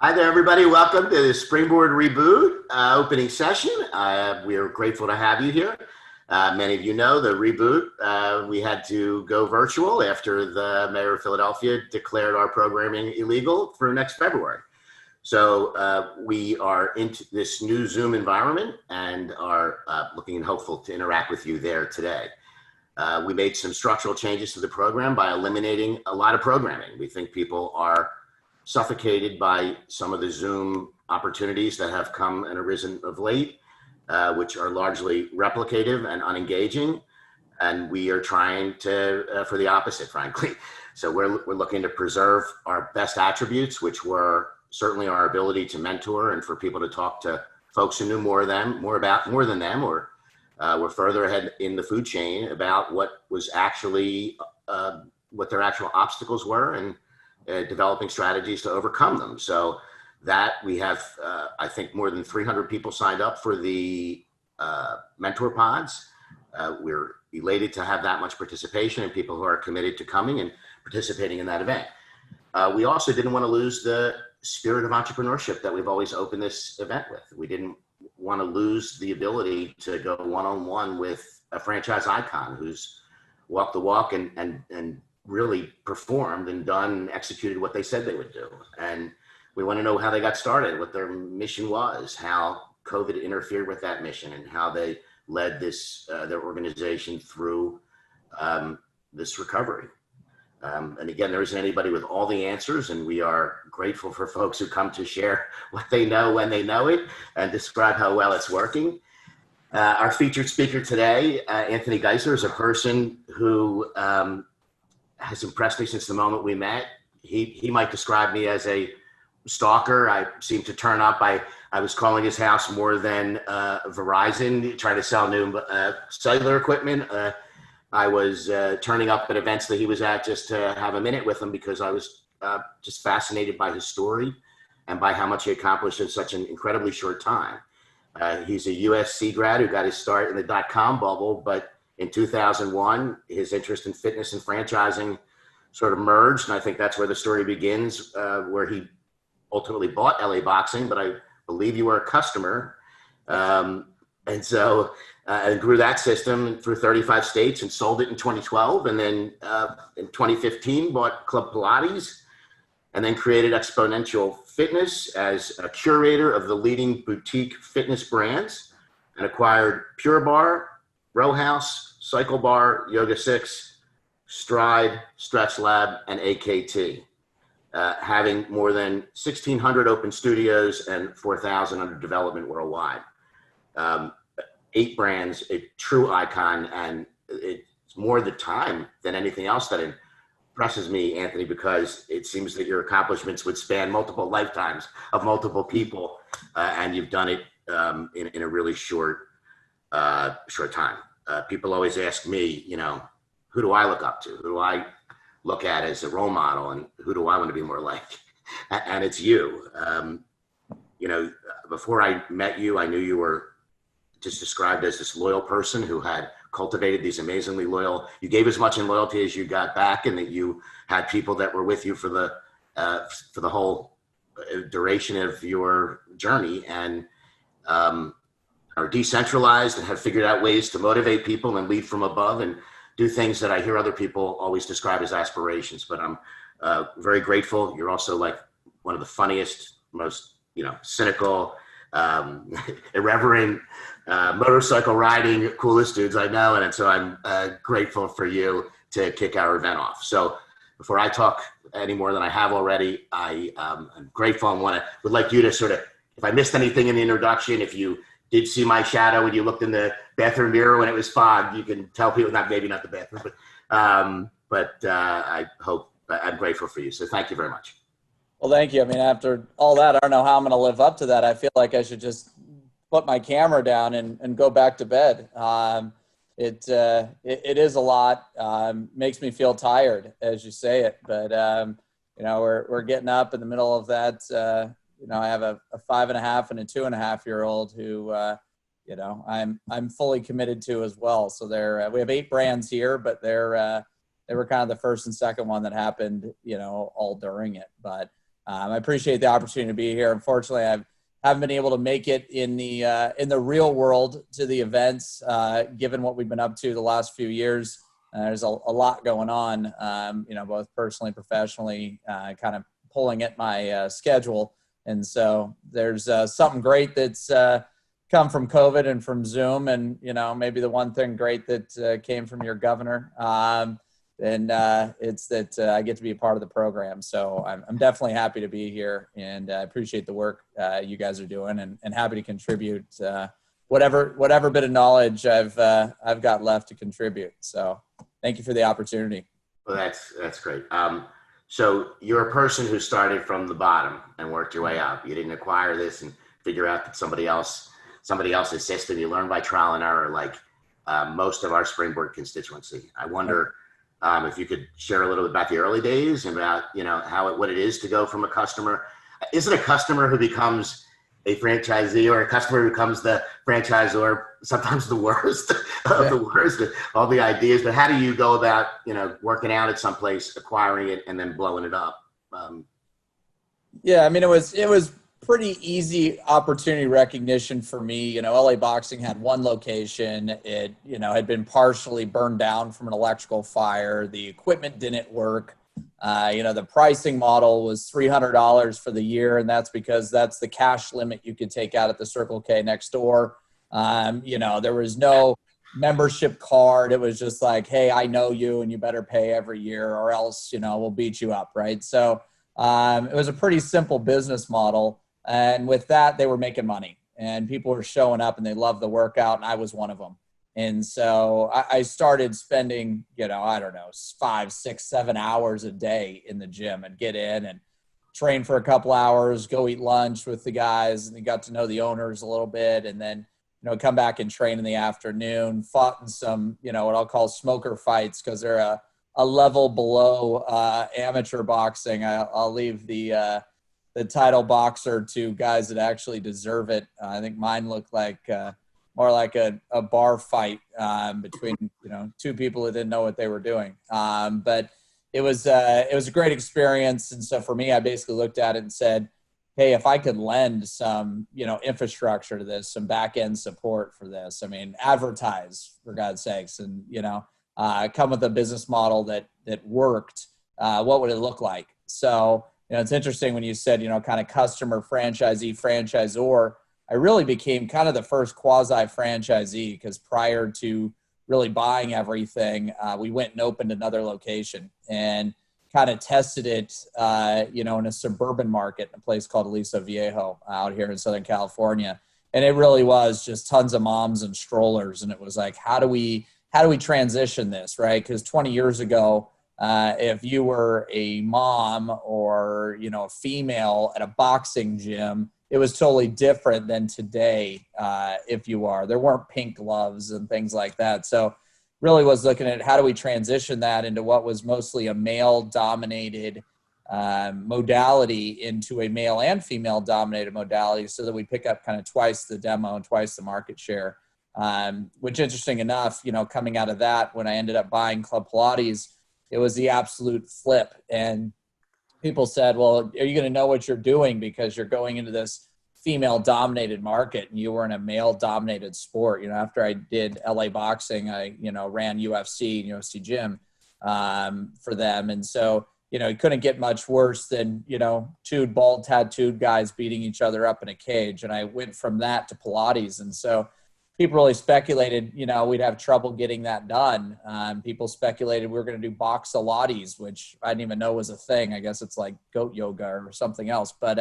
Hi there, everybody. Welcome to the Springboard Reboot opening session. We are grateful to have you here. Many of you know the reboot. We had to go virtual after the mayor of Philadelphia declared our programming illegal for next February. So we are into this new Zoom environment and are looking and hopeful to interact with you there today. We made some structural changes to the program by eliminating a lot of programming. We think people are suffocated by some of the Zoom opportunities that have come and arisen of late, which are largely replicative and unengaging. And we are trying to, for the opposite, frankly. So we're looking to preserve our best attributes, which were certainly our ability to mentor and for people to talk to folks who knew more than them, or were further ahead in the food chain about what was actually, what their actual obstacles were, and developing strategies to overcome them. So that we have, I think, more than 300 people signed up for the mentor pods. We're elated to have that much participation and people who are committed to coming and participating in that event. We also didn't want to lose the spirit of entrepreneurship that we've always opened this event with. We didn't want to lose the ability to go one-on-one with a franchise icon who's walked the walk and really performed and done, executed what they said they would do. And we want to know how they got started, what their mission was, how COVID interfered with that mission, and how they led this, their organization through this recovery. And again, there isn't anybody with all the answers, and we are grateful for folks who come to share what they know when they know it and describe how well it's working. Our featured speaker today, Anthony Geisler, is a person who has impressed me since the moment we met. He might describe me as a stalker. I seem to turn up. I was calling his house more than Verizon, trying to sell new cellular equipment. I was turning up at events that he was at just to have a minute with him because I was just fascinated by his story and by how much he accomplished in such an incredibly short time. He's a USC grad who got his start in the dot-com bubble, but in 2001, his interest in fitness and franchising sort of merged, and I think that's where the story begins, where he ultimately bought LA Boxing, but I believe you were a customer. And so I grew that system through 35 states and sold it in 2012. And then in 2015, bought Club Pilates, and then created Xponential Fitness as a curator of the leading boutique fitness brands, and acquired Pure Barre, Row House, Cycle Bar, Yoga 6, Stride, Stretch Lab, and AKT, having more than 1,600 open studios and 4,000 under development worldwide. 8 brands, a true icon, and it's more the time than anything else that impresses me, Anthony, because it seems that your accomplishments would span multiple lifetimes of multiple people, and you've done it in a really short time. People always ask me, you know, who do I look up to? Who do I look at as a role model, and who do I want to be more like? And it's you. You know, before I met you, I knew you were just described as this loyal person who had cultivated these amazingly loyal, you gave as much in loyalty as you got back, and that you had people that were with you for the whole duration of your journey, and are decentralized and have figured out ways to motivate people and lead from above and do things that I hear other people always describe as aspirations. But I'm very grateful. You're also like one of the funniest, most, you know, cynical, irreverent, motorcycle riding, coolest dudes I know. And so I'm grateful for you to kick our event off. So before I talk any more than I have already, I'm grateful and would like you to sort of, if I missed anything in the introduction, if you did see my shadow when you looked in the bathroom mirror when it was fogged, you can tell people, maybe not the bathroom, but I hope, I'm grateful for you. So thank you very much. Well, thank you. I mean, after all that, I don't know how I'm going to live up to that. I feel like I should just put my camera down and go back to bed. It is a lot. Makes me feel tired as you say it, but you know, we're getting up in the middle of that. You know, I have a 5.5 and a 2.5-year-old who, you know, I'm fully committed to as well. So we have 8 brands here, but they were kind of the first and second one that happened, you know, all during it. But I appreciate the opportunity to be here. Unfortunately, I haven't been able to make it in the real world to the events, given what we've been up to the last few years. There's a lot going on, both personally and professionally, kind of pulling at my schedule. And so there's something great that's come from COVID and from Zoom, and maybe the one thing great that came from your governor. It's that I get to be a part of the program. So I'm definitely happy to be here, and I appreciate the work you guys are doing, and happy to contribute whatever bit of knowledge I've got left to contribute. So thank you for the opportunity. Well, that's great. So you're a person who started from the bottom and worked your way up. You didn't acquire this and figure out that somebody else's system. You learned by trial and error, like most of our Springboard constituency. I wonder if you could share a little bit about the early days and about what it is to go from a customer. Is it a customer who becomes a franchisee, or a customer who becomes the franchisor? Sometimes the worst of the worst, all the ideas. But how do you go about working out at some place, acquiring it, and then blowing it up? Yeah, I mean, it was pretty easy opportunity recognition for me. LA Boxing had one location. It, had been partially burned down from an electrical fire. The equipment didn't work. The pricing model was $300 for the year, and that's because that's the cash limit you could take out at the Circle K next door. There was no membership card. It was just like, hey, I know you, and you better pay every year, or else, we'll beat you up, right? So it was a pretty simple business model. And with that, they were making money, and people were showing up, and they loved the workout, and I was one of them. And so I started spending, 5, 6, 7 hours a day in the gym, and get in and train for a couple hours, go eat lunch with the guys, and they got to know the owners a little bit, and then, come back and train in the afternoon, fought in some, what I'll call smoker fights, because they're a level below amateur boxing. I'll leave the title boxer to guys that actually deserve it. I think mine looked like more like a bar fight between two people that didn't know what they were doing. But it was a great experience. And so for me, I basically looked at it and said, hey, if I could lend some infrastructure to this, some back end support for this, I mean, advertise for God's sakes, and come with a business model that worked. What would it look like? So it's interesting when you said, kind of customer, franchisee, franchisor. I really became kind of the first quasi-franchisee, because prior to really buying everything, we went and opened another location and kind of tested it, in a suburban market, in a place called Aliso Viejo out here in Southern California. And it really was just tons of moms and strollers. And it was like, how do we transition this, right? Because 20 years ago, if you were a mom or, a female at a boxing gym, it was totally different than today. If you are, there weren't pink gloves and things like that. So really was looking at how do we transition that into what was mostly a male dominated modality into a male and female dominated modality, so that we pick up kind of twice the demo and twice the market share. Which, interesting enough, coming out of that, when I ended up buying Club Pilates, it was the absolute flip. And people said, well, are you going to know what you're doing, because you're going into this female dominated market and you were in a male dominated sport? After I did LA Boxing, I, ran UFC and UFC gym for them. And so, it couldn't get much worse than, two bald tattooed guys beating each other up in a cage. And I went from that to Pilates. And so people really speculated, we'd have trouble getting that done. People speculated we were going to do boxalates, which I didn't even know was a thing. I guess it's like goat yoga or something else. But,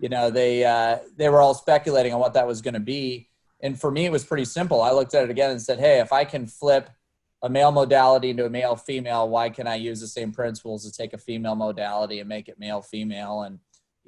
they were all speculating on what that was going to be. And for me, it was pretty simple. I looked at it again and said, hey, if I can flip a male modality into a male female, why can I use the same principles to take a female modality and make it male female? And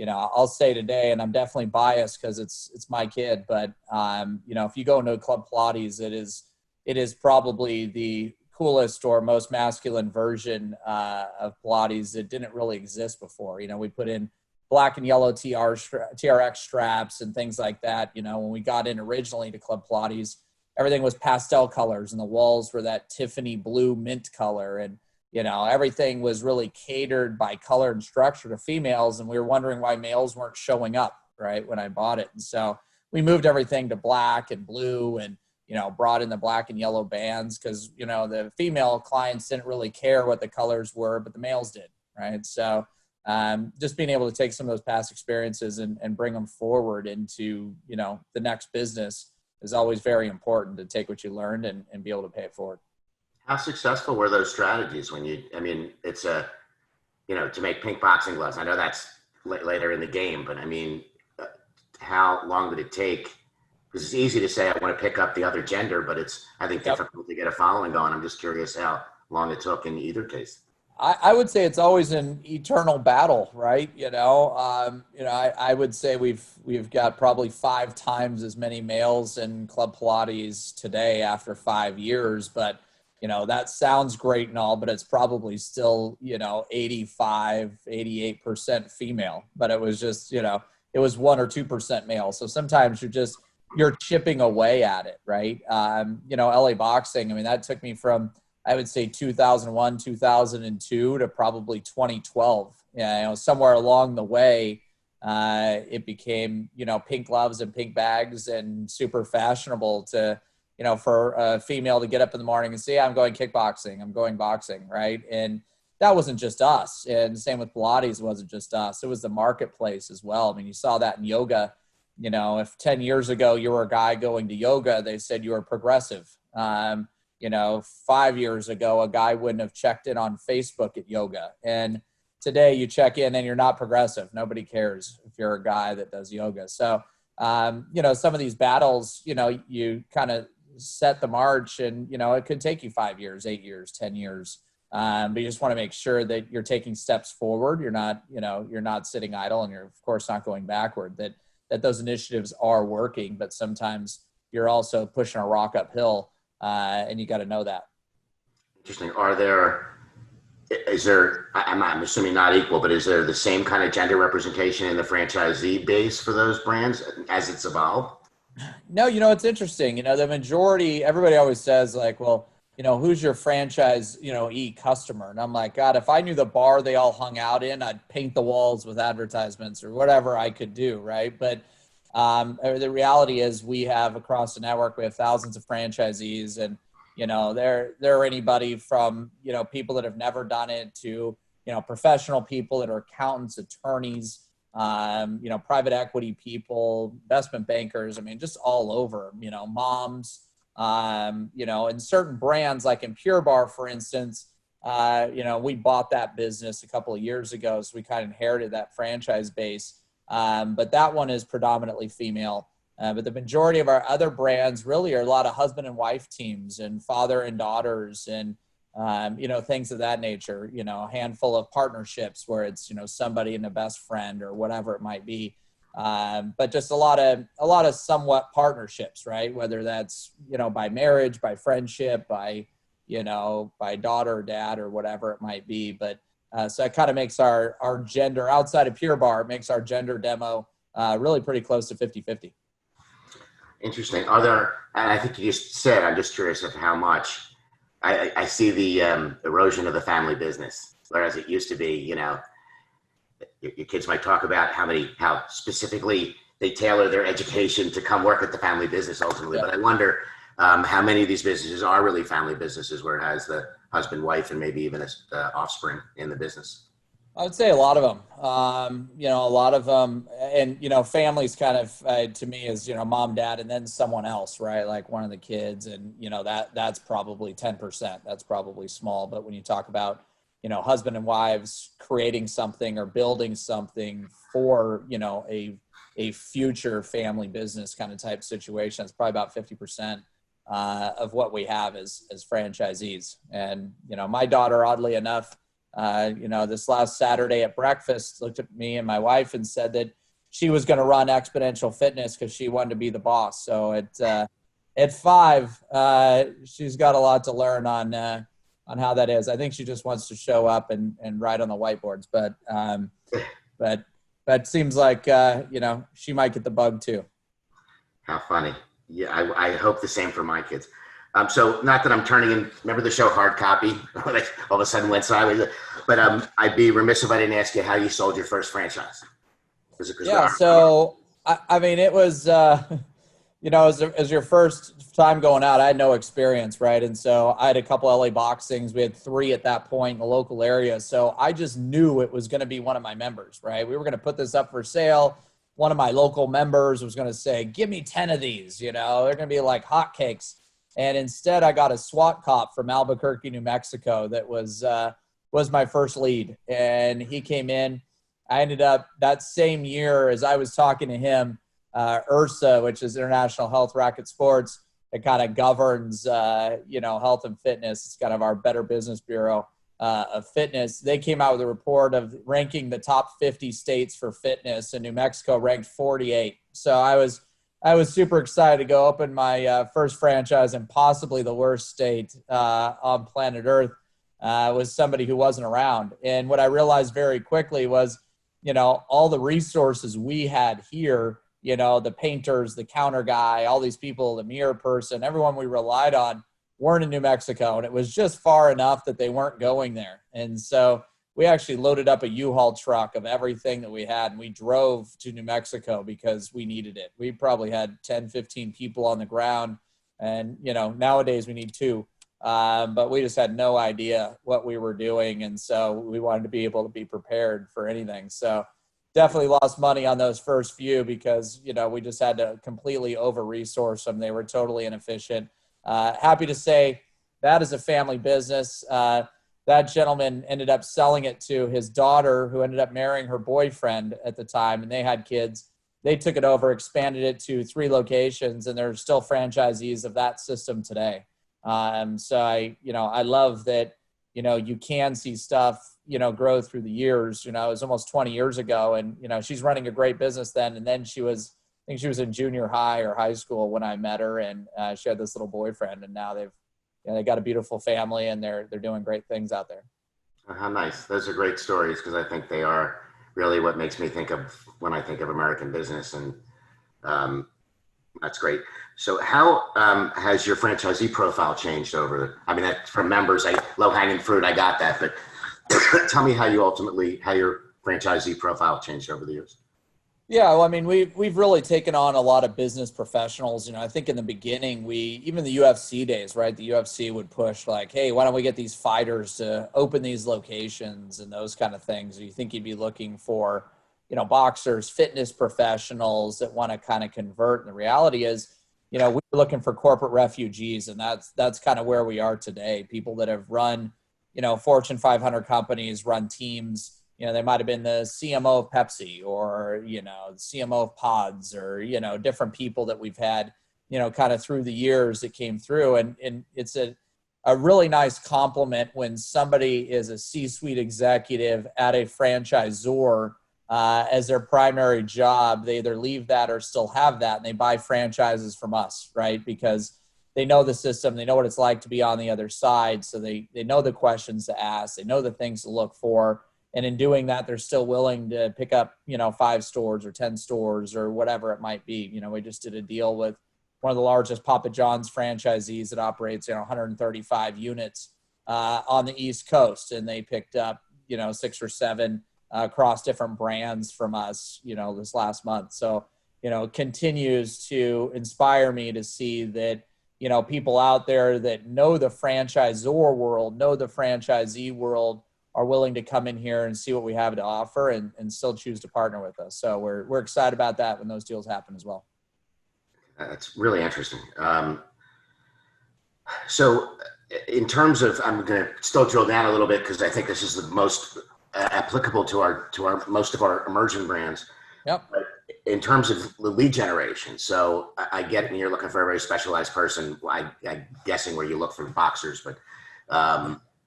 I'll say today, and I'm definitely biased because it's my kid, but if you go into a Club Pilates, it is probably the coolest or most masculine version of Pilates that didn't really exist before. We put in black and yellow TRX straps and things like that. When we got in originally to Club Pilates, everything was pastel colors, and the walls were that Tiffany blue mint color, and everything was really catered by color and structure to females. And we were wondering why males weren't showing up, right, when I bought it. And so we moved everything to black and blue and, brought in the black and yellow bands because, the female clients didn't really care what the colors were, but the males did, right? So just being able to take some of those past experiences and bring them forward into, the next business is always very important, to take what you learned and be able to pay it forward. How successful were those strategies it's to make pink boxing gloves? I know that's later in the game, but how long did it take? Because it's easy to say I want to pick up the other gender, but it's, I think, difficult to get a following going. I'm just curious how long it took in either case. I would say it's always an eternal battle, right? I would say we've got probably 5 times as many males in Club Pilates today after 5 years, but that sounds great and all, but it's probably still, 85, 88% female, but it was just, it was 1 or 2% male. So sometimes you're chipping away at it, right? LA Boxing, that took me from, I would say 2001, 2002 to probably 2012. Somewhere along the way, it became, pink gloves and pink bags and super fashionable to, for a female to get up in the morning and say, I'm going kickboxing, I'm going boxing, right? And that wasn't just us. And same with Pilates, it wasn't just us. It was the marketplace as well. You saw that in yoga. If 10 years ago you were a guy going to yoga, they said you were progressive. 5 years ago, a guy wouldn't have checked in on Facebook at yoga. And today you check in and you're not progressive. Nobody cares if you're a guy that does yoga. So, some of these battles, you kind of set the march and, it could take you 5 years, 8 years, 10 years. But you just want to make sure that you're taking steps forward. You're not, you're not sitting idle, and you're of course not going backward, that those initiatives are working, but sometimes you're also pushing a rock uphill. And you got to know that. Interesting. I'm assuming not equal, but is there the same kind of gender representation in the franchisee base for those brands as it's evolved? No, it's interesting. The majority, everybody always says like, well, who's your franchise, customer? And I'm like, God, if I knew the bar they all hung out in, I'd paint the walls with advertisements or whatever I could do. Right. But the reality is we have across the network, we have thousands of franchisees, and, they're anybody from, people that have never done it to, professional people that are accountants, attorneys, private equity people, investment bankers. Just all over, moms, and certain brands like in Pure Barre, for instance, we bought that business a couple of years ago. So we kind of inherited that franchise base. But that one is predominantly female. But the majority of our other brands really are a lot of husband and wife teams and father and daughters and, things of that nature, a handful of partnerships where it's, somebody and a best friend or whatever it might be. But just a lot of somewhat partnerships, right? Whether that's, by marriage, by friendship, by daughter or dad or whatever it might be. But so it kind of makes our gender outside of Pure Barre, it makes our gender demo really pretty close to 50-50. Interesting. And I think you just said, I'm just curious of how much I see the erosion of the family business, whereas it used to be, your kids might talk about how specifically they tailor their education to come work at the family business ultimately. Yeah. But I wonder how many of these businesses are really family businesses where it has the husband, wife, and maybe even offspring in the business. I would say a lot of them, a lot of them, and, families kind of, to me is, mom, dad, and then someone else, right? Like one of the kids, and, that's probably 10%. That's probably small. But when you talk about, husband and wives creating something or building something for, a future family business kind of type situation, it's probably about 50% of what we have as franchisees. And, my daughter, oddly enough, this last Saturday at breakfast, looked at me and my wife and said that she was going to run Xponential Fitness because she wanted to be the boss. So at 5, she's got a lot to learn on how that is. I think she just wants to show up and write on the whiteboards, but it seems like, she might get the bug too. How funny. Yeah. I hope the same for my kids. So not that I'm turning in, remember the show Hard Copy? Like all of a sudden went sideways. But I'd be remiss if I didn't ask you how you sold your first franchise. Yeah, so I mean, it was, as your first time going out, I had no experience, right? And so I had a couple LA boxings. We had 3 at that point in the local area. So I just knew it was going to be one of my members, right? We were going to put this up for sale. One of my local members was going to say, give me 10 of these, they're going to be like hotcakes. And instead I got a SWAT cop from Albuquerque, New Mexico that was my first lead. And he came in. I ended up that same year as I was talking to him, IRSA, which is International Health Racket Sports, it kind of governs, health and fitness. It's kind of our Better Business Bureau of fitness. They came out with a report of ranking the top 50 states for fitness, and New Mexico ranked 48. So I was super excited to go open my first franchise in possibly the worst state on planet Earth with somebody who wasn't around. And what I realized very quickly was, all the resources we had here, the painters, the counter guy, all these people, the mirror person, everyone we relied on weren't in New Mexico. And it was just far enough that they weren't going there. And so we actually loaded up a U-Haul truck of everything that we had, and we drove to New Mexico because we needed it. We probably had 10, 15 people on the ground. And, nowadays we need 2. But we just had no idea what we were doing. And so we wanted to be able to be prepared for anything. So definitely lost money on those first few because, we just had to completely over-resource them. They were totally inefficient. Happy to say that is a family business. That gentleman ended up selling it to his daughter, who ended up marrying her boyfriend at the time, and they had kids. They took it over, expanded it to 3 locations, and they're still franchisees of that system today. So I love that, you can see stuff, grow through the years. It was almost 20 years ago, and, she's running a great business then. And then I think she was in junior high or high school when I met her, and she had this little boyfriend, and now they got a beautiful family, and they're doing great things out there. How nice. Those are great stories, because I think they are really what makes me think of when I think of American business. And that's great. So how has your franchisee profile changed over? I mean, that from members, low-hanging fruit, I got that, but tell me how your franchisee profile changed over the years. Yeah, well, I mean, we've really taken on a lot of business professionals. I think in the beginning, even the UFC days, right? The UFC would push like, hey, why don't we get these fighters to open these locations and those kind of things. You think you'd be looking for, boxers, fitness professionals that want to kind of convert. And the reality is, we were looking for corporate refugees, and that's kind of where we are today. People that have run, Fortune 500 companies, run teams. They might have been the CMO of Pepsi or, the CMO of Pods or, different people that we've had, kind of through the years that came through. And it's a really nice compliment when somebody is a C-suite executive at a franchisor as their primary job. They either leave that or still have that, and they buy franchises from us, right? Because they know the system, they know what it's like to be on the other side. So they know the questions to ask, they know the things to look for. And in doing that, they're still willing to pick up, 5 stores or 10 stores or whatever it might be. We just did a deal with one of the largest Papa John's franchisees that operates, 135 units on the East Coast. And they picked up, 6 or 7 across different brands from us, this last month. So, continues to inspire me to see that, people out there that know the franchisor world, know the franchisee world, are willing to come in here and see what we have to offer and still choose to partner with us. So we're excited about that when those deals happen as well. That's really interesting. So in terms of, I'm going to still drill down a little bit because I think this is the most applicable to our most of our emerging brands. Yep. But in terms of the lead generation, so I get it when you're looking for a very specialized person. I'm guessing where you look for boxers,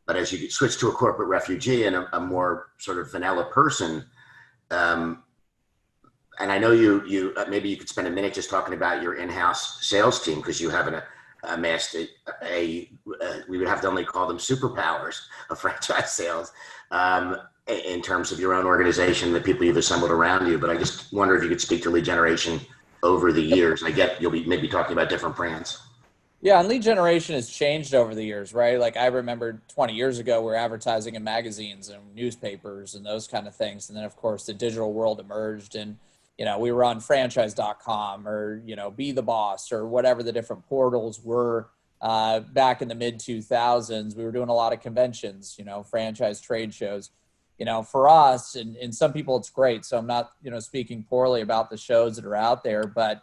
but as you switch to a corporate refugee and a more sort of vanilla person, and I know you maybe you could spend a minute just talking about your in-house sales team, because you haven't amassed we would have to only call them superpowers of franchise sales in terms of your own organization, the people you've assembled around you. But I just wonder if you could speak to lead generation over the years. I get you'll be maybe talking about different brands. Yeah, and lead generation has changed over the years, right? Like I remember 20 years ago, we were advertising in magazines and newspapers and those kind of things. And then, of course, the digital world emerged and, we were on Franchise.com or, Be the Boss or whatever the different portals were back in the mid 2000s. We were doing a lot of conventions, franchise trade shows. For us and some people, it's great. So I'm not, speaking poorly about the shows that are out there, but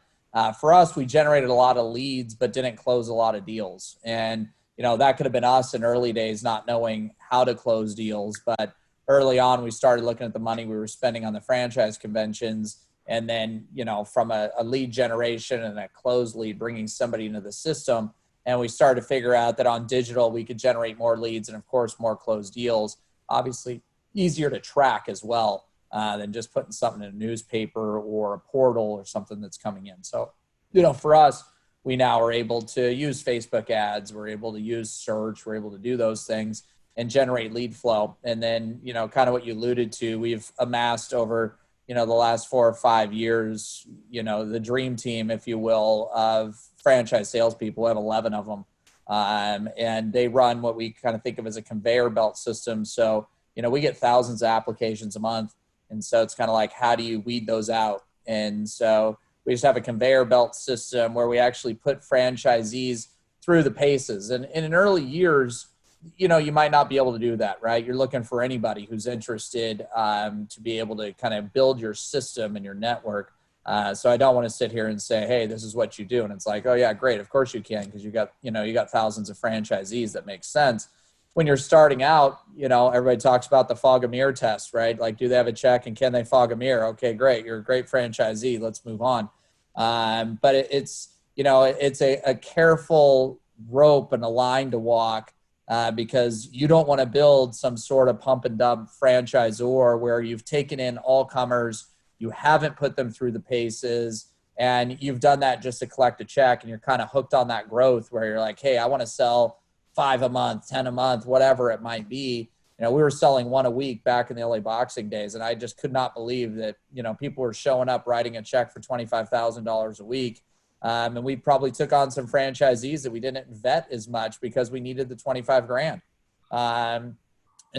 for us, we generated a lot of leads, but didn't close a lot of deals. And, that could have been us in early days, not knowing how to close deals. But early on, we started looking at the money we were spending on the franchise conventions. And then, from a lead generation and a closed lead, bringing somebody into the system. And we started to figure out that on digital, we could generate more leads and, of course, more closed deals. Obviously, easier to track as well. Than just putting something in a newspaper or a portal or something that's coming in. So, for us, we now are able to use Facebook ads. We're able to use search. We're able to do those things and generate lead flow. And then, kind of what you alluded to, we've amassed over, the last 4 or 5 years, the dream team, if you will, of franchise salespeople. We have 11 of them. And they run what we kind of think of as a conveyor belt system. So, we get thousands of applications a month. And so it's kind of like, how do you weed those out? And so we just have a conveyor belt system where we actually put franchisees through the paces. And in early years, you might not be able to do that, right? You're looking for anybody who's interested to be able to kind of build your system and your network. So I don't want to sit here and say, hey, this is what you do. And it's like, oh yeah, great. Of course you can, because you got thousands of franchisees. That makes sense. When you're starting out, everybody talks about the fog a mirror test, right? Like, do they have a check and can they fog a mirror? Okay, great. You're a great franchisee. Let's move on. But it's a careful rope and a line to walk because you don't want to build some sort of pump and dump franchisor where you've taken in all comers, you haven't put them through the paces, and you've done that just to collect a check, and you're kind of hooked on that growth where you're like, hey, I want to sell 5 a month, 10 a month, whatever it might be. We were selling 1 a week back in the LA boxing days. And I just could not believe that, people were showing up, writing a check for $25,000 a week. And we probably took on some franchisees that we didn't vet as much because we needed the 25 grand. And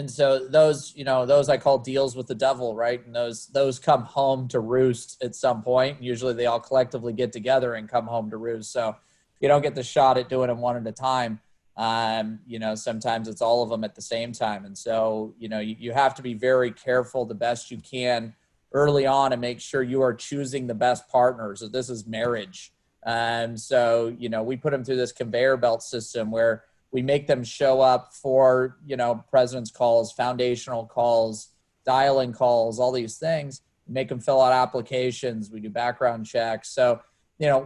so those I call deals with the devil, right? And those come home to roost at some point. Usually they all collectively get together and come home to roost. So you don't get the shot at doing them one at a time. Sometimes it's all of them at the same time. And so, you have to be very careful the best you can early on and make sure you are choosing the best partners. So this is marriage. So, we put them through this conveyor belt system where we make them show up for, president's calls, foundational calls, dial-in calls, all these things, make them fill out applications. We do background checks. So,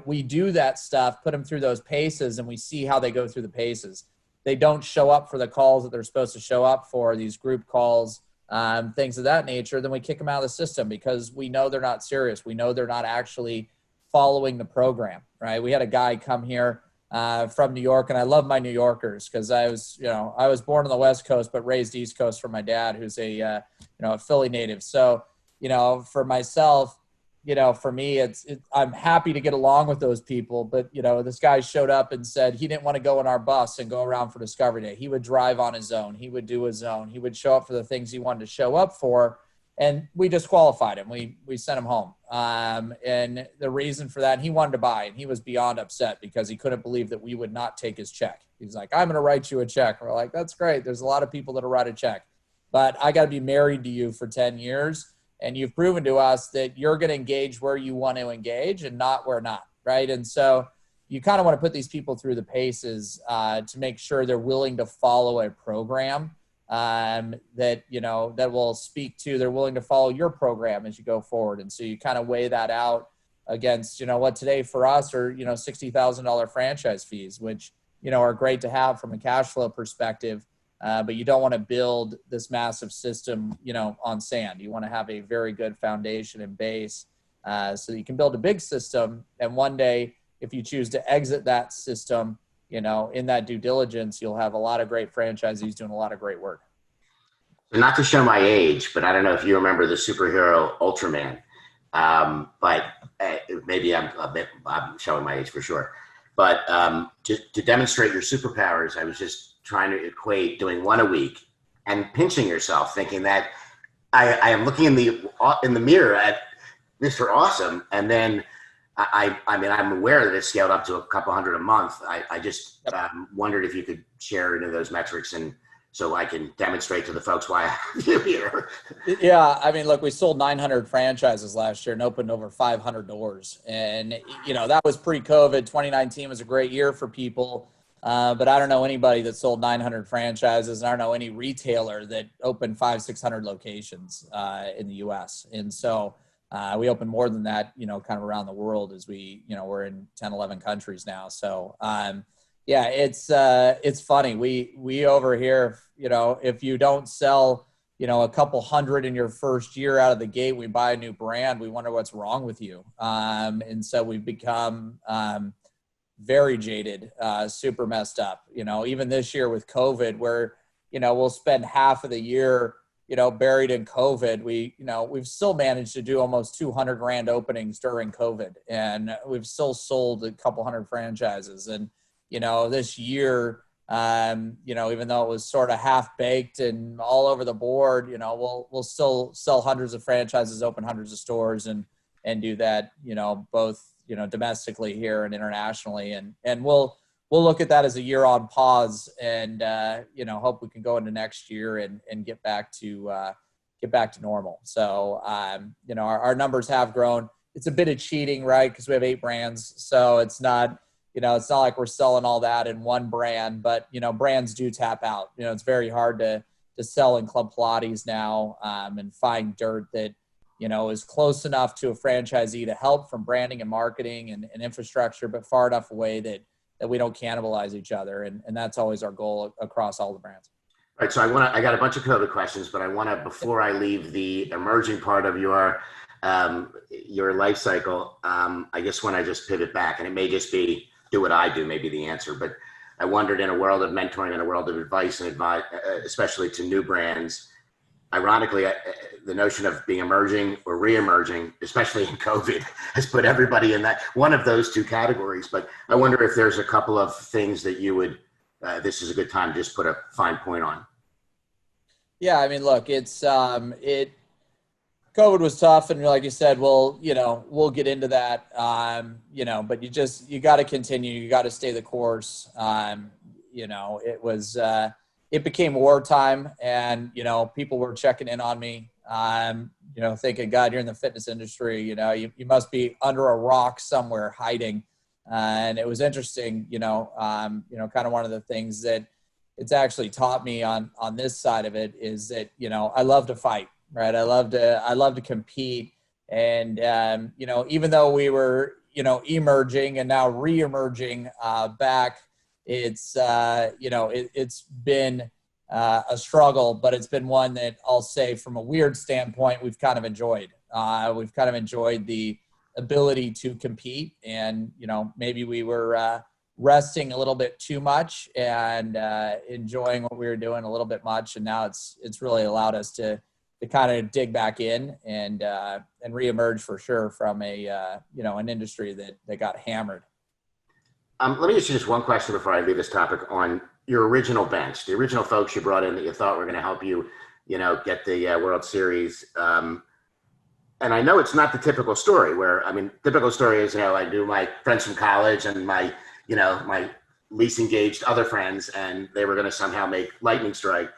we do that stuff, put them through those paces, and we see how they go through the paces. They don't show up for the calls that they're supposed to show up for, these group calls, things of that nature, then we kick them out of the system because we know they're not serious. We know they're not actually following the program, right? We had a guy come here from New York, and I love my New Yorkers because I was born on the West Coast but raised East Coast from my dad, who's a Philly native. So, for myself, for me, I'm happy to get along with those people. But, this guy showed up and said he didn't want to go in our bus and go around for Discovery Day. He would drive on his own. He would do his own. He would show up for the things he wanted to show up for. And we disqualified him. We sent him home. And the reason for that, he wanted to buy, and he was beyond upset because he couldn't believe that we would not take his check. He's like, I'm going to write you a check. And we're like, that's great. There's a lot of people that'll write a check. But I got to be married to you for 10 years. And you've proven to us that you're going to engage where you want to engage and not where not, right? And so you kind of want to put these people through the paces to make sure they're willing to follow a program that will speak to, they're willing to follow your program as you go forward. And so you kind of weigh that out against, what today for us are, $60,000 franchise fees, which, are great to have from a cash flow perspective. But you don't want to build this massive system, on sand. You want to have a very good foundation and base so that you can build a big system. And one day, if you choose to exit that system, in that due diligence, you'll have a lot of great franchisees doing a lot of great work. Not to show my age, but I don't know if you remember the superhero Ultraman. But maybe I'm showing my age for sure. But to demonstrate your superpowers, I was just trying to equate doing one a week and pinching yourself, thinking that I am looking in the mirror at Mr. Awesome, and then I mean, I'm aware that it's scaled up to a couple hundred a month. I just wondered if you could share any of those metrics, and so I can demonstrate to the folks why I have you here. Yeah, I mean, look, we sold 900 franchises last year and opened over 500 doors. And, that was pre-COVID. 2019 was a great year for people. But I don't know anybody that sold 900 franchises. And I don't know any retailer that opened 500-600 locations in the U.S. And so we opened more than that, kind of around the world as we're in 10, 11 countries now. So, yeah, it's funny. We over here, if you don't sell, a couple hundred in your first year out of the gate, we buy a new brand, we wonder what's wrong with you. And so we've become very jaded, super messed up, even this year with COVID where, we'll spend half of the year, buried in COVID. We've still managed to do almost 200 grand openings during COVID, and we've still sold a couple hundred franchises. And, this year, even though it was sort of half baked and all over the board, we'll still sell hundreds of franchises, open hundreds of stores, and do that, both, domestically here and internationally. And we'll look at that as a year on pause, and, hope we can go into next year and get back to normal. So, our numbers have grown. It's a bit of cheating, right? Because we have 8 brands. So it's not, it's not like we're selling all that in one brand, but, brands do tap out. It's very hard to sell in Club Pilates now, and find dirt that, is close enough to a franchisee to help from branding and marketing and infrastructure, but far enough away that we don't cannibalize each other. And that's always our goal across all the brands. All right. So I got a bunch of COVID questions, but I want to, before I leave the emerging part of your life cycle, I just want to just pivot back, and it may just be do what I do, maybe the answer, but I wondered, in a world of mentoring and a world of advice and especially to new brands, ironically, the notion of being emerging or re-emerging, especially in COVID, has put everybody in that one of those two categories. But I wonder if there's a couple of things that you would, this is a good time to just put a fine point on. Yeah, I mean, look, it's COVID was tough, and like you said, we'll get into that, but you got to continue. You got to stay the course. It became wartime, and, people were checking in on me, thinking, God, you're in the fitness industry, you must be under a rock somewhere hiding. And it was interesting, kind of one of the things that it's actually taught me on this side of it is that, I love to fight. Right. I love to compete. And, even though we were, emerging and now re-emerging back, it's been a struggle, but it's been one that I'll say from a weird standpoint, we've kind of enjoyed. We've kind of enjoyed the ability to compete, and, maybe we were resting a little bit too much and enjoying what we were doing a little bit much. And now it's really allowed us to kind of dig back in and reemerge for sure from an industry that got hammered. Let me ask you just one question before I leave this topic on your original bench, the original folks you brought in that you thought were going to help you, get the World Series. And I know it's not the typical story typical story is, I knew my friends from college and my least engaged other friends, and they were going to somehow make lightning strike.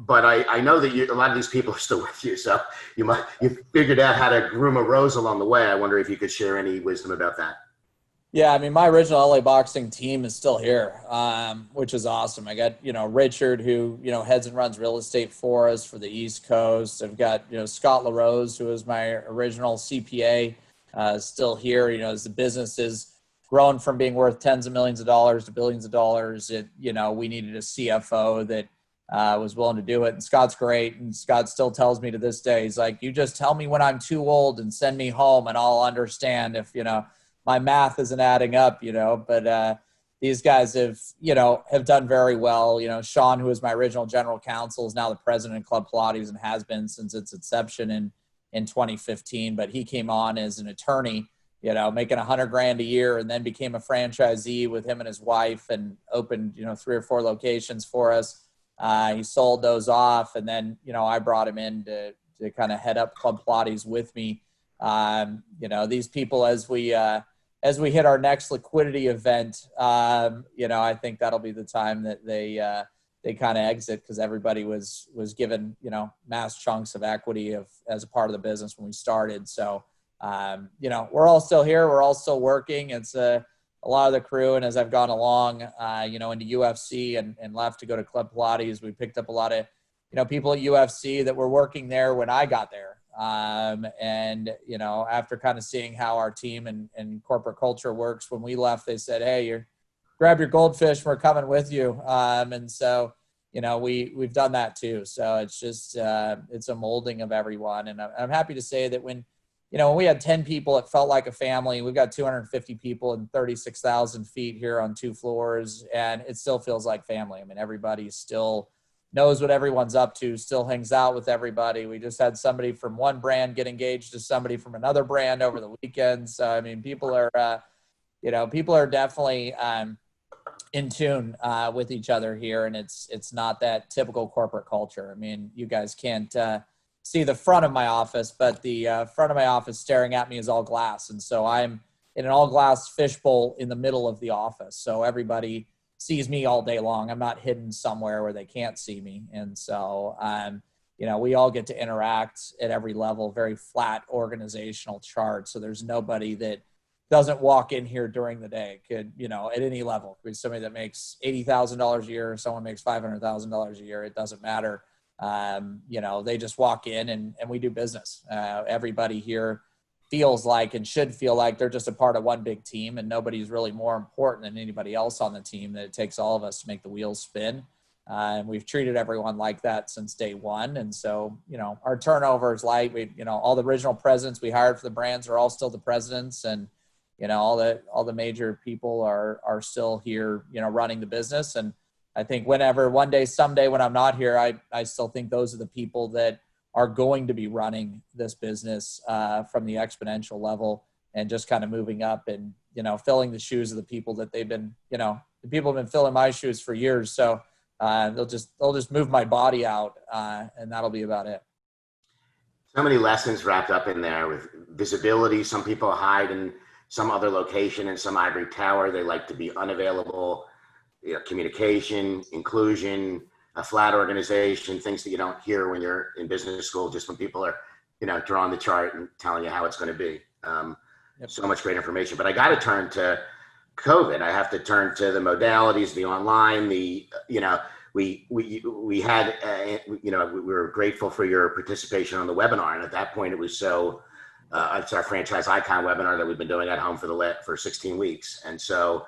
But I know that a lot of these people are still with you, so you figured out how to groom a rose along the way. I wonder if you could share any wisdom about that. Yeah, I mean, my original LA boxing team is still here, which is awesome. I got, Richard, who, heads and runs real estate for us for the East Coast. I've got, Scott LaRose, who was my original CPA, still here. As the business has grown from being worth tens of millions of dollars to billions of dollars, we needed a CFO that was willing to do it. And Scott's great. And Scott still tells me to this day, he's like, you just tell me when I'm too old and send me home and I'll understand if, my math isn't adding up, but these guys have done very well. Sean, who was my original general counsel, is now the president of Club Pilates and has been since its inception in 2015. But he came on as an attorney making $100,000 a year, and then became a franchisee with him and his wife and opened, 3 or 4 locations for us. He sold those off, and then, I brought him in to kind of head up Club Pilates with me. These people, as we hit our next liquidity event, I think that'll be the time that they kind of exit, because everybody was given, mass chunks of equity as a part of the business when we started. So, we're all still here. We're all still working. It's a lot of the crew. And as I've gone along, into UFC and left to go to Club Pilates, we picked up a lot of, people at UFC that were working there when I got there. After kind of seeing how our team and corporate culture works, when we left, they said, "Hey, grab your goldfish. We're coming with you." And so, we've done that too. So it's just, it's a molding of everyone. And I'm happy to say that when we had 10 people, it felt like a family. We've got 250 people and 36,000 feet here on 2 floors, and it still feels like family. I mean, everybody still knows what everyone's up to, still hangs out with everybody. We just had somebody from one brand get engaged to somebody from another brand over the weekend. So, I mean, people are definitely in tune with each other here, and it's not that typical corporate culture. I mean, you guys can't see the front of my office, but the front of my office staring at me is all glass. And so I'm in an all glass fishbowl in the middle of the office. So everybody sees me all day long. I'm not hidden somewhere where they can't see me. And so, we all get to interact at every level, very flat organizational chart. So there's nobody that doesn't walk in here during the day. Could, at any level, could be somebody that makes $80,000 a year, or someone makes $500,000 a year. It doesn't matter. They just walk in and we do business. Everybody here feels like and should feel like they're just a part of one big team, and nobody's really more important than anybody else on the team, that it takes all of us to make the wheels spin. And we've treated everyone like that since day one. And so, our turnover is light. All the original presidents we hired for the brands are all still the presidents, and, all the major people are still here, running the business. And I think one day, someday when I'm not here, I still think those are the people that are going to be running this business from the Xponential level, and just kind of moving up and, filling the shoes of the people that they've been, the people have been filling my shoes for years. So they'll just move my body out, and that'll be about it. So many lessons wrapped up in there with visibility. Some people hide in some other location in some ivory tower. They like to be unavailable. Communication, inclusion, a flat organization, things that you don't hear when you're in business school, just when people are, drawing the chart and telling you how it's going to be. Yep. So much great information. But I got to turn to COVID. I have to turn to the modalities, the online, we were grateful for your participation on the webinar. And at that point, it was it's our franchise icon webinar that we've been doing at home for 16 weeks. And so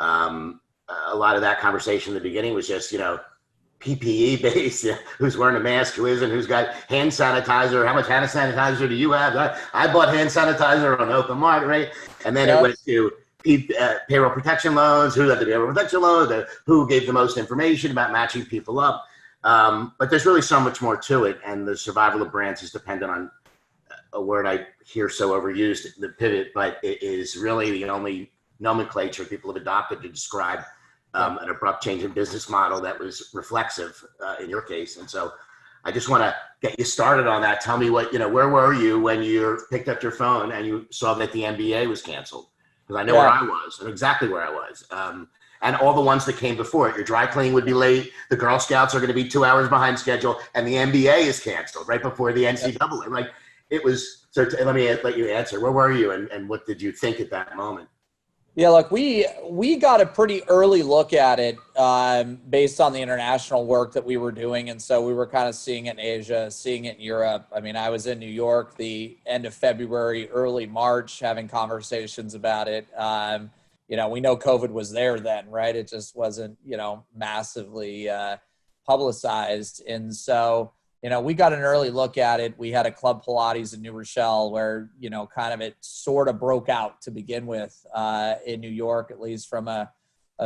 a lot of that conversation in the beginning was just, PPE based, who's wearing a mask, who isn't, who's got hand sanitizer, how much hand sanitizer do you have? I bought hand sanitizer on open market, right? And then It went to payroll protection loans, who got the payroll protection loan, who gave the most information about matching people up. But there's really so much more to it. And the survival of brands is dependent on a word I hear so overused, the pivot, but it is really the only nomenclature people have adopted to describe an abrupt change in business model that was reflexive in your case. And so I just want to get you started on that. Tell me where were you when you picked up your phone and you saw that the NBA was canceled? Because I know where I was, and exactly where I was. And all the ones that came before it. Your dry cleaning would be late. The Girl Scouts are going to be 2 hours behind schedule, and the NBA is canceled right before the NCAA. Like, it was, let me let you answer. Where were you, and what did you think at that moment? Yeah, look, we got a pretty early look at it based on the international work that we were doing. And so we were kind of seeing it in Asia, seeing it in Europe. I mean, I was in New York the end of February, early March, having conversations about it. We know COVID was there then, right? It just wasn't, massively publicized. And so, we got an early look at it. We had a Club Pilates in New Rochelle where, kind of it sort of broke out to begin with in New York, at least from a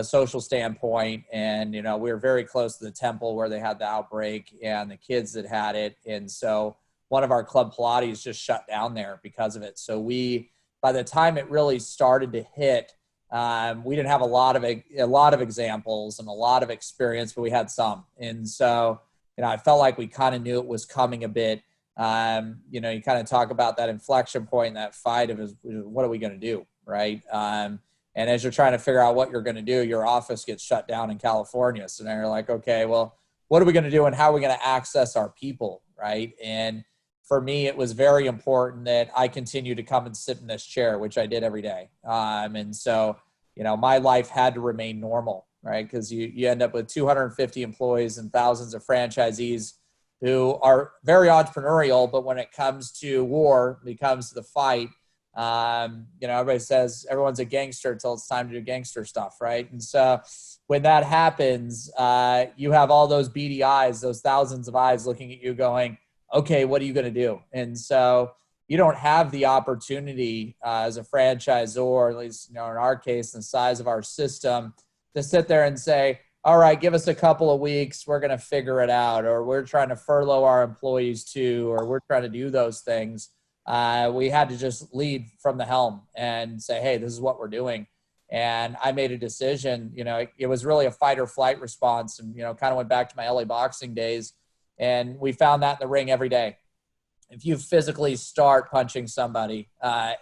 social standpoint. And, we were very close to the temple where they had the outbreak and the kids that had it. And so one of our Club Pilates just shut down there because of it. So we by the time it really started to hit, we didn't have a lot of examples and a lot of experience, but we had some. And so, I felt like we kind of knew it was coming a bit. You kind of talk about that inflection point and that fight of what are we going to do, right? And as you're trying to figure out what you're going to do, your office gets shut down in California. So now you're like, okay, well, what are we going to do and how are we going to access our people, right? And for me, it was very important that I continue to come and sit in this chair, which I did every day. And so, my life had to remain normal, right? Because you end up with 250 employees and thousands of franchisees who are very entrepreneurial, but when it comes to war, when it comes to the fight, everybody says everyone's a gangster until it's time to do gangster stuff, right? And so when that happens, you have all those beady eyes, those thousands of eyes looking at you going, okay, what are you going to do? And so you don't have the opportunity as a franchisor, at least, in our case, the size of our system, to sit there and say, all right, give us a couple of weeks, we're going to figure it out, or we're trying to furlough our employees too, or we're trying to do those things. We had to just lead from the helm and say, hey, this is what we're doing. And I made a decision, it was really a fight or flight response, and, kind of went back to my LA boxing days. And we found that in the ring every day. If you physically start punching somebody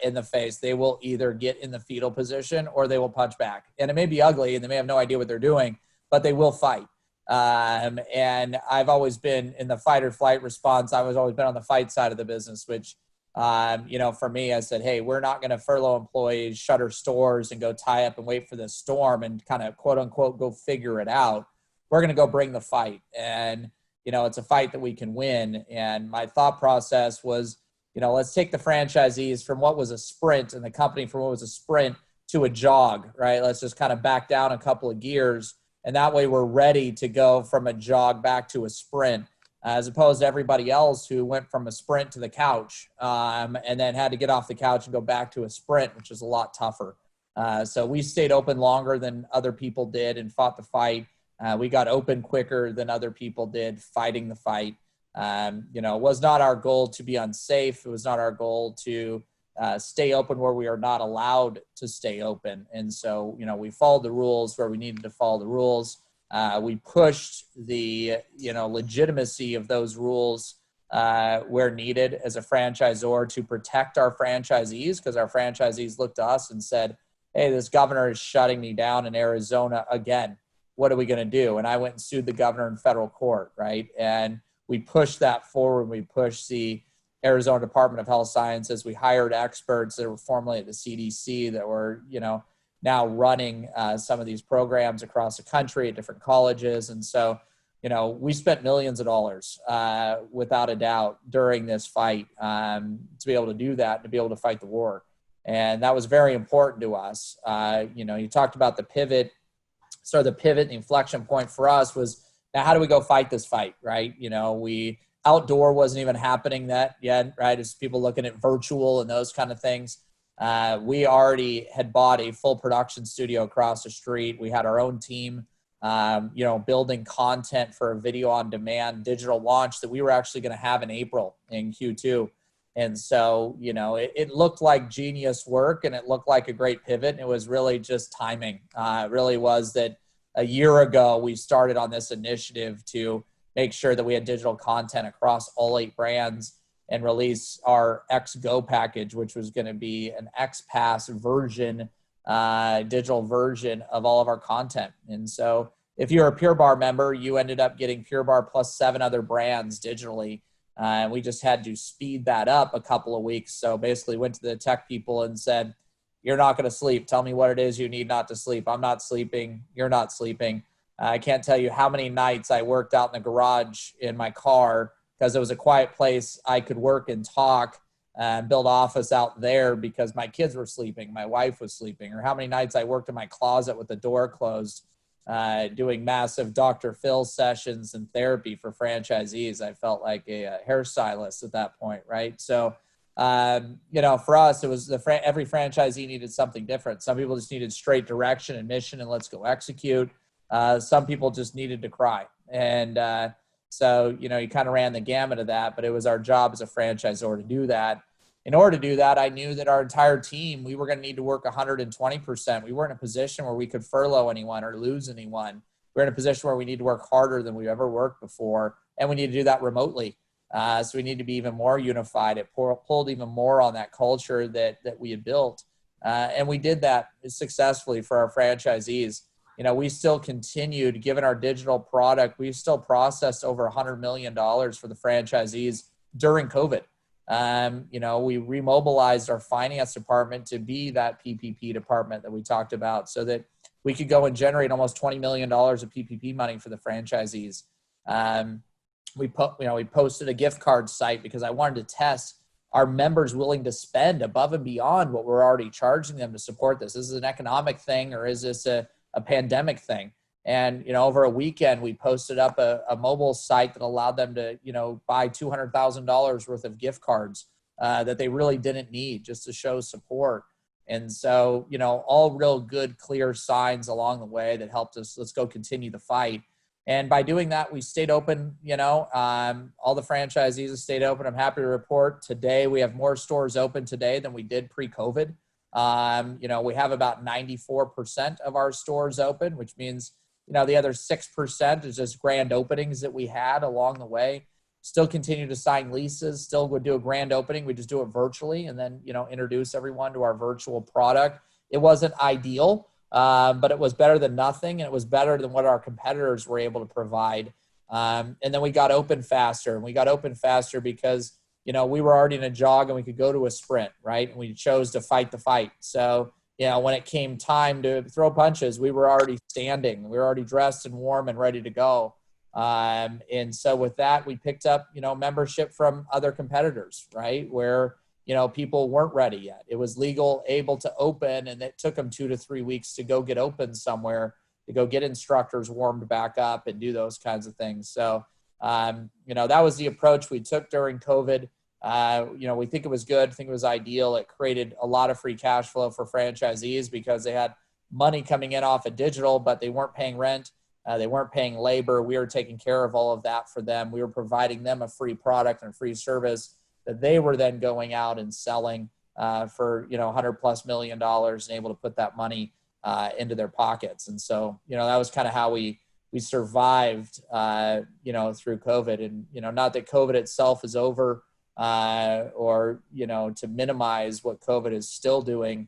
in the face, they will either get in the fetal position or they will punch back. And it may be ugly and they may have no idea what they're doing, but they will fight. And I've always been in the fight or flight response. I've always been on the fight side of the business, which, for me, I said, hey, we're not going to furlough employees, shutter stores, and go tie up and wait for this storm and kind of quote unquote, go figure it out. We're going to go bring the fight. And, it's a fight that we can win. And my thought process was, let's take the franchisees from what was a sprint and the company from what was a sprint to a jog, right? Let's just kind of back down a couple of gears. And that way we're ready to go from a jog back to a sprint, as opposed to everybody else who went from a sprint to the couch and then had to get off the couch and go back to a sprint, which is a lot tougher. So we stayed open longer than other people did and fought the fight. We got open quicker than other people did fighting the fight. It was not our goal to be unsafe. It was not our goal to stay open where we are not allowed to stay open. And so, we followed the rules where we needed to follow the rules. We pushed the, legitimacy of those rules where needed as a franchisor to protect our franchisees, because our franchisees looked to us and said, hey, this governor is shutting me down in Arizona again. What are we going to do? And I went and sued the governor in federal court, right? And we pushed that forward. We pushed the Arizona Department of Health Sciences. We hired experts that were formerly at the CDC that were, now running some of these programs across the country at different colleges. And so, we spent millions of dollars without a doubt during this fight to be able to do that, to be able to fight the war. And that was very important to us. You talked about the pivot. So the pivot, the inflection point for us was, now how do we go fight this fight, right? Outdoor wasn't even happening that yet, right? As people looking at virtual and those kind of things. We already had bought a full production studio across the street. We had our own team, building content for a video on demand digital launch that we were actually going to have in April in Q2. And so, it looked like genius work and it looked like a great pivot. And it was really just timing. It really was that a year ago, we started on this initiative to make sure that we had digital content across all 8 brands and release our X Go package, which was going to be an X Pass version, digital version of all of our content. And so if you're a Pure Barre member, you ended up getting Pure Barre plus 7 other brands digitally. And we just had to speed that up a couple of weeks. So basically went to the tech people and said, you're not going to sleep. Tell me what it is you need not to sleep. I'm not sleeping. You're not sleeping. I can't tell you how many nights I worked out in the garage in my car because it was a quiet place I could work and talk and build office out there because my kids were sleeping. My wife was sleeping. Or how many nights I worked in my closet with the door closed doing massive Dr. Phil sessions and therapy for franchisees. I felt like a hairstylist at that point, right? So, for us, it was every franchisee needed something different. Some people just needed straight direction and mission and let's go execute. Some people just needed to cry. And so, you kind of ran the gamut of that, but it was our job as a franchisor to do that. in order to do that, I knew that our entire team, we were going to need to work 120%. We weren't in a position where we could furlough anyone or lose anyone. We're in a position where we need to work harder than we've ever worked before, and we need to do that remotely. So we need to be even more unified. It pulled even more on that culture that we had built. And we did that successfully for our franchisees. We still continued, given our digital product, we still processed over $100 million for the franchisees during COVID. We remobilized our finance department to be that PPP department that we talked about so that we could go and generate almost $20 million of PPP money for the franchisees. We posted a gift card site because I wanted to test, are members willing to spend above and beyond what we're already charging them to support this? Is this an economic thing, or is this a pandemic thing? And, over a weekend, we posted up a mobile site that allowed them to, buy $200,000 worth of gift cards that they really didn't need, just to show support. And so, all real good, clear signs along the way that helped us. Let's go continue the fight. And by doing that, we stayed open. All the franchisees have stayed open. I'm happy to report today we have more stores open today than we did pre-COVID. We have about 94% of our stores open, which means, the other 6% is just grand openings that we had along the way. Still continue to sign leases, still would do a grand opening. We just do it virtually and then, introduce everyone to our virtual product. It wasn't ideal, but it was better than nothing. And it was better than what our competitors were able to provide. And then we got open faster, and we got open faster because, we were already in a jog and we could go to a sprint, right? And we chose to fight the fight. So, when it came time to throw punches, we were already standing. We were already dressed and warm and ready to go. And so with that, we picked up, membership from other competitors, right? Where, people weren't ready yet. It was legal, able to open, and it took them 2 to 3 weeks to go get open somewhere, to go get instructors warmed back up and do those kinds of things. So, that was the approach we took during COVID. We think it was good. I think it was ideal. It created a lot of free cash flow for franchisees because they had money coming in off of digital, but they weren't paying rent. They weren't paying labor. We were taking care of all of that for them. We were providing them a free product and free service that they were then going out and selling for, $100+ million and able to put that money into their pockets. And so, that was kind of how we survived, through COVID. And, not that COVID itself is over, or, to minimize what COVID is still doing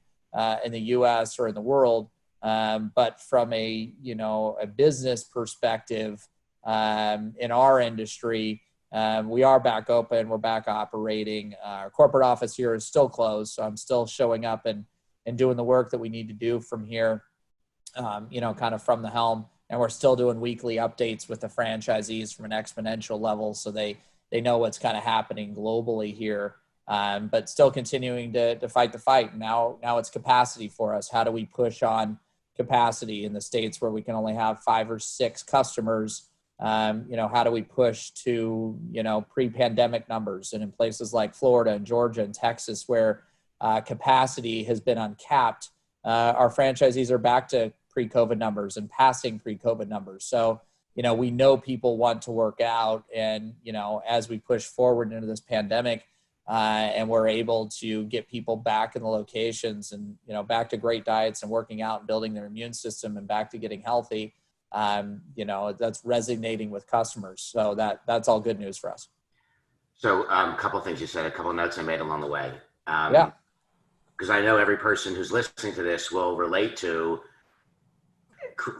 in the US or in the world. But from a business perspective, in our industry, we are back open, we're back operating. Our corporate office here is still closed, so I'm still showing up and doing the work that we need to do from here, kind of from the helm. And we're still doing weekly updates with the franchisees from an Xponential level, so they know what's kind of happening globally here. But still continuing to fight the fight. Now it's capacity for us. How do we push on capacity in the states where we can only have 5 or 6 customers? How do we push to, pre-pandemic numbers? And in places like Florida and Georgia and Texas, where capacity has been uncapped, our franchisees are back to pre-COVID numbers and passing pre-COVID numbers. So, we know people want to work out, and, as we push forward into this pandemic, and we're able to get people back in the locations and, back to great diets and working out and building their immune system and back to getting healthy, that's resonating with customers. So that's all good news for us. So a couple of things you said, a couple of notes I made along the way. Yeah. Because I know every person who's listening to this will relate to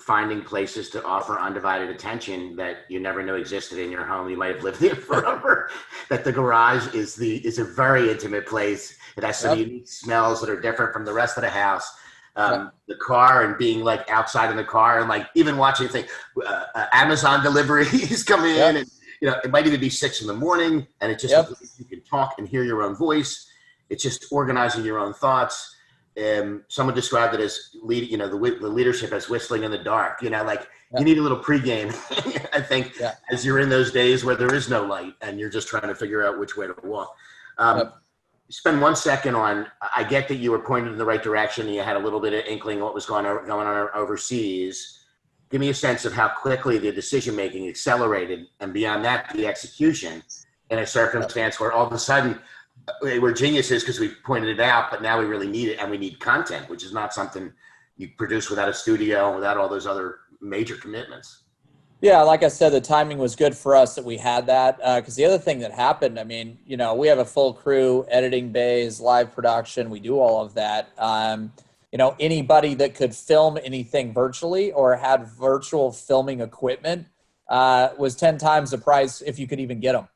finding places to offer undivided attention that you never knew existed in your home. You might have lived there forever. That the garage is a very intimate place. It has some unique smells that are different from the rest of the house. The car, and being like outside in the car, and like even watching things, Amazon deliveries come in, and it might even be 6 in.the morning, and it just you can talk and hear your own voice. It's just organizing your own thoughts. Someone described it as the leadership as whistling in the dark. You need a little pregame. I think as you're in those days where there is no light and you're just trying to figure out which way to walk. Spend 1 second on. I get that you were pointed in the right direction and you had a little bit of inkling what was going on overseas. Give me a sense of how quickly the decision making accelerated, and beyond that, the execution in a circumstance where all of a sudden we're geniuses because we pointed it out, but now we really need it, and we need content, which is not something you produce without a studio, without all those other major commitments. Yeah, like I said, the timing was good for us that we had that, because the other thing that happened, I mean, we have a full crew, editing bays, live production, we do all of that. Anybody that could film anything virtually or had virtual filming equipment was 10 times the price if you could even get them.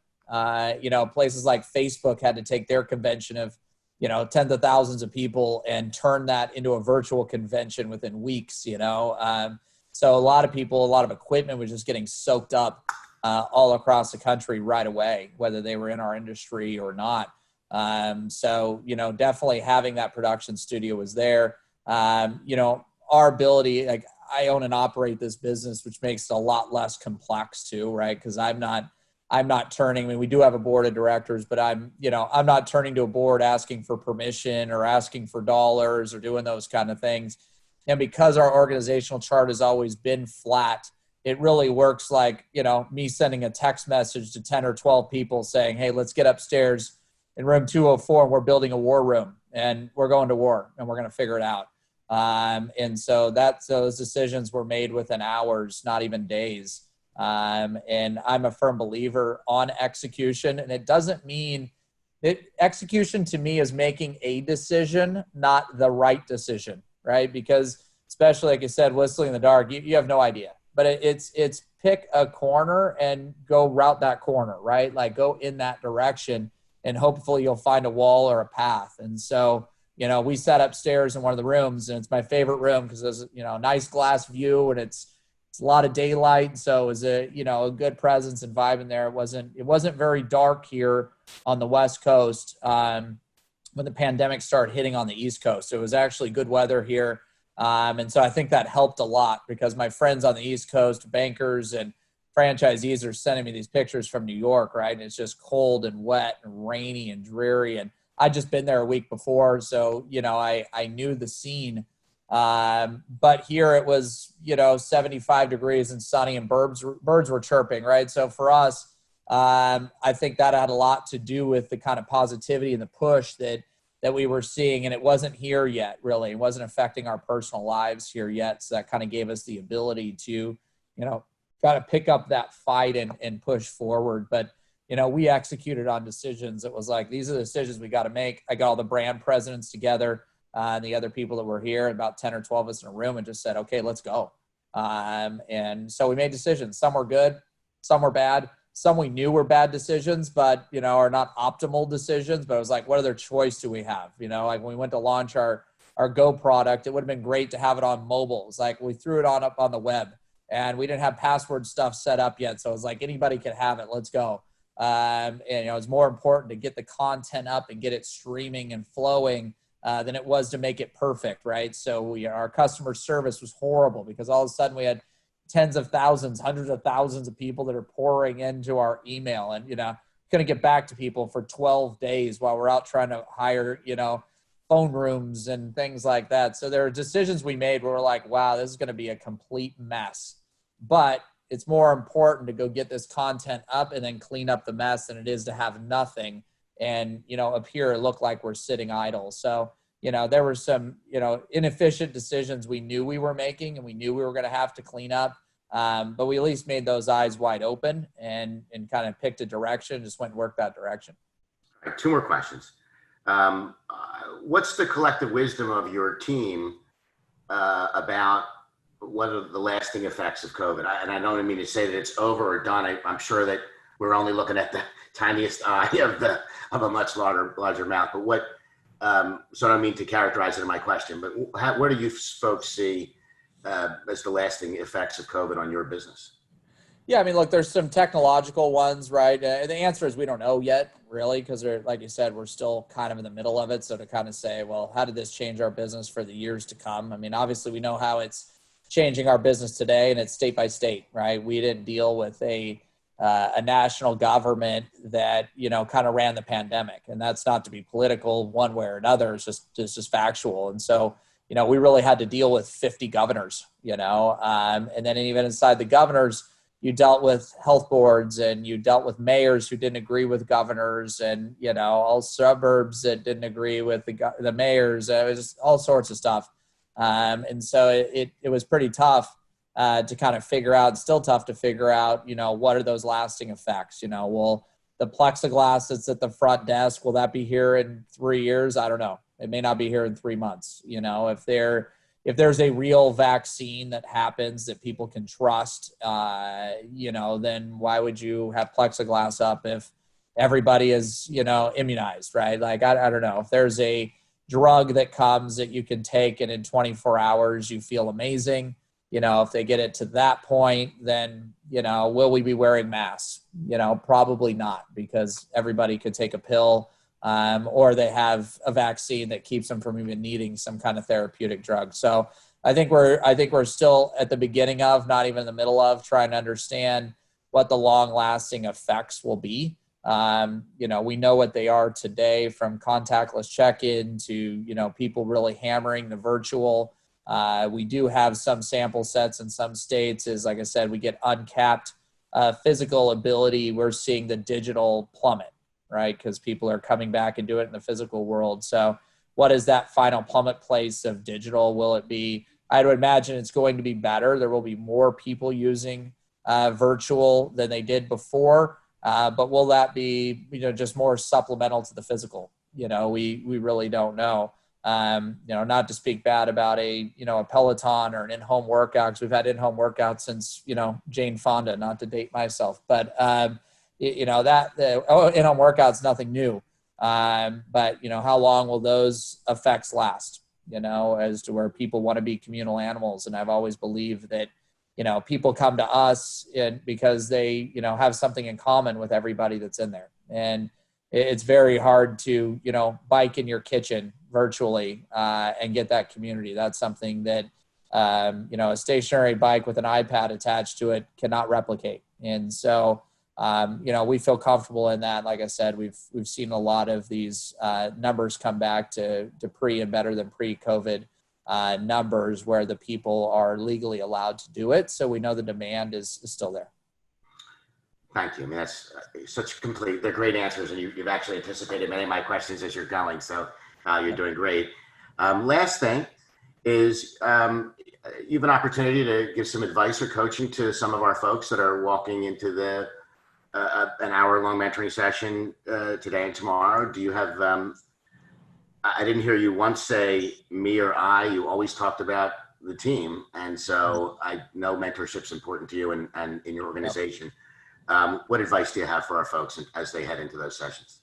Places like Facebook had to take their convention of, tens of thousands of people and turn that into a virtual convention within weeks, So a lot of people, a lot of equipment was just getting soaked up all across the country right away, whether they were in our industry or not. Definitely having that production studio was there. Our ability, like I own and operate this business, which makes it a lot less complex too, right? Because I'm not turning, I mean, we do have a board of directors, but I'm not turning to a board asking for permission or asking for dollars or doing those kind of things. And because our organizational chart has always been flat, it really works like, me sending a text message to 10 or 12 people saying, hey, let's get upstairs in room 204 and we're building a war room and we're going to war and we're going to figure it out. So those decisions were made within hours, not even days. And I'm a firm believer on execution. And it doesn't mean that execution to me is making a decision, not the right decision. Right? Because especially like you said, whistling in the dark, you have no idea, but it's pick a corner and go route that corner, right? Like go in that direction and hopefully you'll find a wall or a path. And so, we sat upstairs in one of the rooms and it's my favorite room because there's, a nice glass view and it's a lot of daylight. So it was a good presence and vibe in there. It wasn't very dark here on the West Coast. When the pandemic started hitting on the East Coast. So it was actually good weather here. And so I think that helped a lot because my friends on the East Coast, bankers and franchisees are sending me these pictures from New York, right? And it's just cold and wet and rainy and dreary. And I'd just been there a week before. So, I knew the scene. But here it was, 75 degrees and sunny and birds were chirping, right? So for us, I think that had a lot to do with the kind of positivity and the push that we were seeing. And it wasn't here yet, really. It wasn't affecting our personal lives here yet. So that kind of gave us the ability to, kind of pick up that fight and push forward. But, we executed on decisions. It was like, these are the decisions we got to make. I got all the brand presidents together and the other people that were here, about 10 or 12 of us in a room and just said, okay, let's go. And so we made decisions. Some were good, some were bad. Some we knew were bad decisions, but, are not optimal decisions. But it was like, what other choice do we have? Like when we went to launch our Go product, it would have been great to have it on mobile. It's like we threw it up on the web and we didn't have password stuff set up yet. So it was like, anybody can have it. Let's go. It's more important to get the content up and get it streaming and flowing than it was to make it perfect, right? So our customer service was horrible because all of a sudden we had tens of thousands, hundreds of thousands of people that are pouring into our email and, couldn't get back to people for 12 days while we're out trying to hire, phone rooms and things like that. So there are decisions we made where we're like, wow, this is going to be a complete mess, but it's more important to go get this content up and then clean up the mess than it is to have nothing and, appear look like we're sitting idle. So, there were some, inefficient decisions we knew we were making and we knew we were going to have to clean up. But we at least made those eyes wide open and kind of picked a direction, just went and worked that direction. All right, two more questions. What's the collective wisdom of your team about what are the lasting effects of COVID? And I don't mean to say that it's over or done. I'm sure that we're only looking at the tiniest eye of a much larger mouth. But what? So I don't mean to characterize it in my question, but where do you folks see as the lasting effects of COVID on your business? Yeah, I mean, look, there's some technological ones, right? The answer is we don't know yet, really, because like you said, we're still kind of in the middle of it. So to kind of say, well, how did this change our business for the years to come? I mean, obviously, we know how it's changing our business today, and it's state by state, right? We didn't deal with a national government that, kind of ran the pandemic. And that's not to be political one way or another. It's just factual. And so, we really had to deal with 50 governors, and then even inside the governors, you dealt with health boards and you dealt with mayors who didn't agree with governors and, all suburbs that didn't agree with the mayors. It was just all sorts of stuff. And so it was pretty tough to kind of figure out, still tough to figure out, what are those lasting effects? Will the plexiglass that's at the front desk, will that be here in 3 years? I don't know. It may not be here in 3 months. If there's a real vaccine that happens that people can trust, then why would you have plexiglass up if everybody is, immunized, right? Like, I don't know. If there's a drug that comes that you can take and in 24 hours you feel amazing, if they get it to that point, then, will we be wearing masks? Probably not, because everybody could take a pill. Or they have a vaccine that keeps them from even needing some kind of therapeutic drug. So I think we're still at the beginning of, not even in the middle of, trying to understand what the long-lasting effects will be. We know what they are today, from contactless check-in to people really hammering the virtual. We do have some sample sets in some states. Is, like I said, we get uncapped physical ability. We're seeing the digital plummet, right? Because people are coming back and do it in the physical world. So what is that final plummet place of digital? Will it be, I would imagine it's going to be better. There will be more people using virtual than they did before. But will that be, just more supplemental to the physical? We really don't know. Not to speak bad about a Peloton or an in-home workout, because we've had in-home workouts since, Jane Fonda, not to date myself, but, that the in-home workout's nothing new. But how long will those effects last, as to where people want to be communal animals? And I've always believed that, people come to us because they, have something in common with everybody that's in there. And it's very hard to, bike in your kitchen virtually and get that community. That's something that, a stationary bike with an iPad attached to it cannot replicate. And so, we feel comfortable in that. Like I said, we've seen a lot of these numbers come back to pre and better than pre-COVID numbers, where the people are legally allowed to do it. So we know the demand is still there. Thank you. I mean, that's they're great answers, and you've actually anticipated many of my questions as you're going. So you're doing great. Last thing is you have an opportunity to give some advice or coaching to some of our folks that are walking into an hour-long mentoring session today and tomorrow. Do you have, I didn't hear you once say me or I. You always talked about the team. And so I know mentorship's important to you and in your organization. What advice do you have for our folks as they head into those sessions?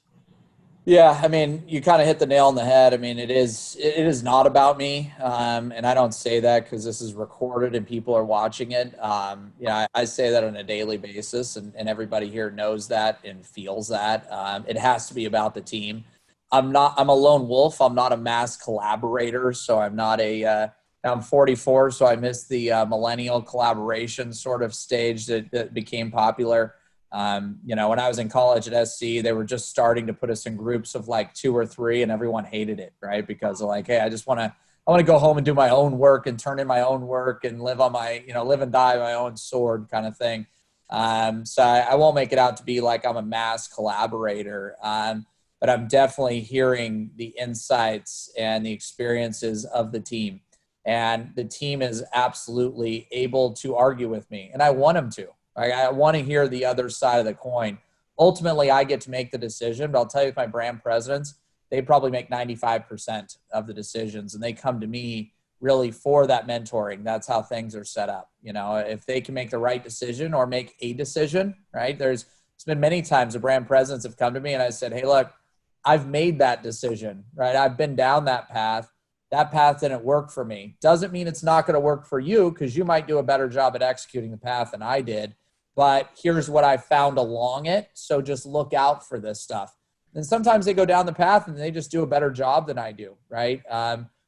Yeah, I mean, you kind of hit the nail on the head. I mean, it is not about me. And I don't say that because this is recorded and people are watching it. I say that on a daily basis, and everybody here knows that and feels that. It has to be about the team. I'm a lone wolf. I'm not a mass collaborator. So I'm 44. So I missed the millennial collaboration sort of stage that became popular. When I was in college at SC, they were just starting to put us in groups of like 2 or 3, and everyone hated it, right? Because they're like, hey, I want to go home and do my own work and turn in my own work and live on my, live and die my own sword kind of thing. So I won't make it out to be like I'm a mass collaborator, but I'm definitely hearing the insights and the experiences of the team. And the team is absolutely able to argue with me, and I want them to. I want to hear the other side of the coin. Ultimately, I get to make the decision, but I'll tell you, with my brand presidents, they probably make 95% of the decisions, and they come to me really for that mentoring. That's how things are set up. If they can make the right decision or make a decision, right? It's been many times the brand presidents have come to me and I said, hey, look, I've made that decision, right? I've been down that path. That path didn't work for me. Doesn't mean it's not going to work for you, because you might do a better job at executing the path than I did. But here's what I found along it. So just look out for this stuff. And sometimes they go down the path and they just do a better job than I do, right?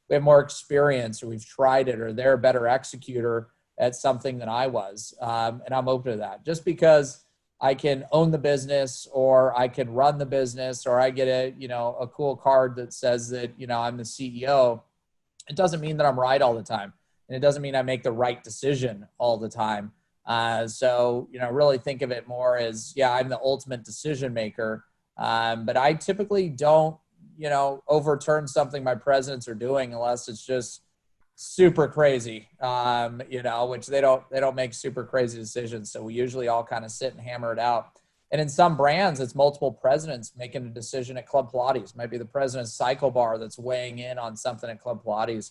We have more experience, or we've tried it, or they're a better executor at something than I was. And I'm open to that. Just because I can own the business, or I can run the business, or I get a cool card that says that, I'm the CEO, it doesn't mean that I'm right all the time. And it doesn't mean I make the right decision all the time. So, really think of it more as, yeah, I'm the ultimate decision maker. But I typically don't, overturn something my presidents are doing unless it's just super crazy, which they don't make super crazy decisions. So we usually all kind of sit and hammer it out. And in some brands, it's multiple presidents making a decision at Club Pilates. Might be the president's cycle bar that's weighing in on something at Club Pilates.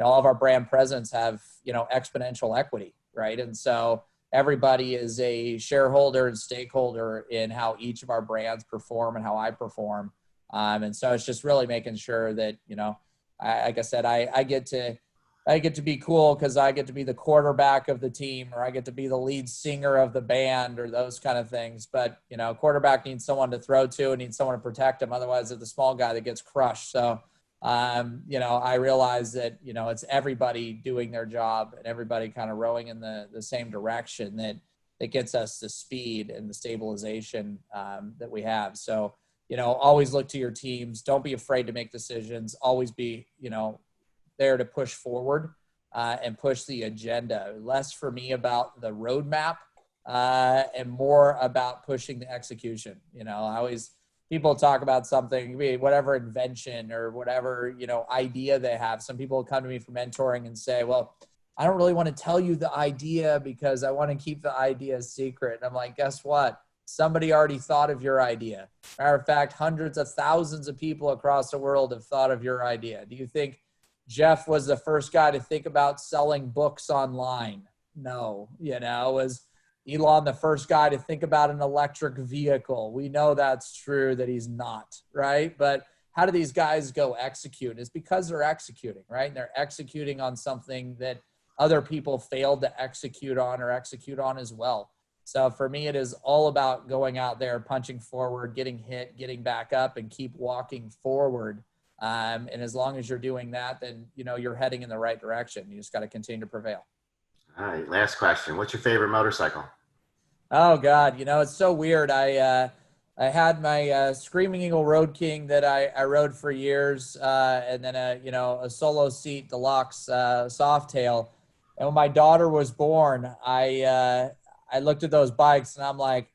All of our brand presidents have, exponential equity, right? And so everybody is a shareholder and stakeholder in how each of our brands perform and how I perform. And so it's just really making sure that, like I said, I get to be cool because I get to be the quarterback of the team, or I get to be the lead singer of the band, or those kind of things. But, quarterback needs someone to throw to and needs someone to protect him. Otherwise, they're the small guy that gets crushed. So, I realize that, it's everybody doing their job and everybody kind of rowing in the same direction that gets us the speed and the stabilization that we have. So, always look to your teams. Don't be afraid to make decisions. Always be, there to push forward and push the agenda. Less for me about the roadmap and more about pushing the execution. People talk about something, whatever invention or whatever, idea they have. Some people come to me for mentoring and say, well, I don't really want to tell you the idea because I want to keep the idea secret. And I'm like, guess what? Somebody already thought of your idea. Matter of fact, hundreds of thousands of people across the world have thought of your idea. Do you think Jeff was the first guy to think about selling books online? No. Was Elon the first guy to think about an electric vehicle? We know that's true that he's not, right? But how do these guys go execute? It's because they're executing, right? And they're executing on something that other people failed to execute on or execute on as well. So for me, it is all about going out there, punching forward, getting hit, getting back up, and keep walking forward. And as long as you're doing that, then, you're heading in the right direction. You just got to continue to prevail. All right. Last question. What's your favorite motorcycle? Oh God. It's so weird. I had my Screaming Eagle Road King that I rode for years. And then a solo seat deluxe Softail. And when my daughter was born, I looked at those bikes and I'm like,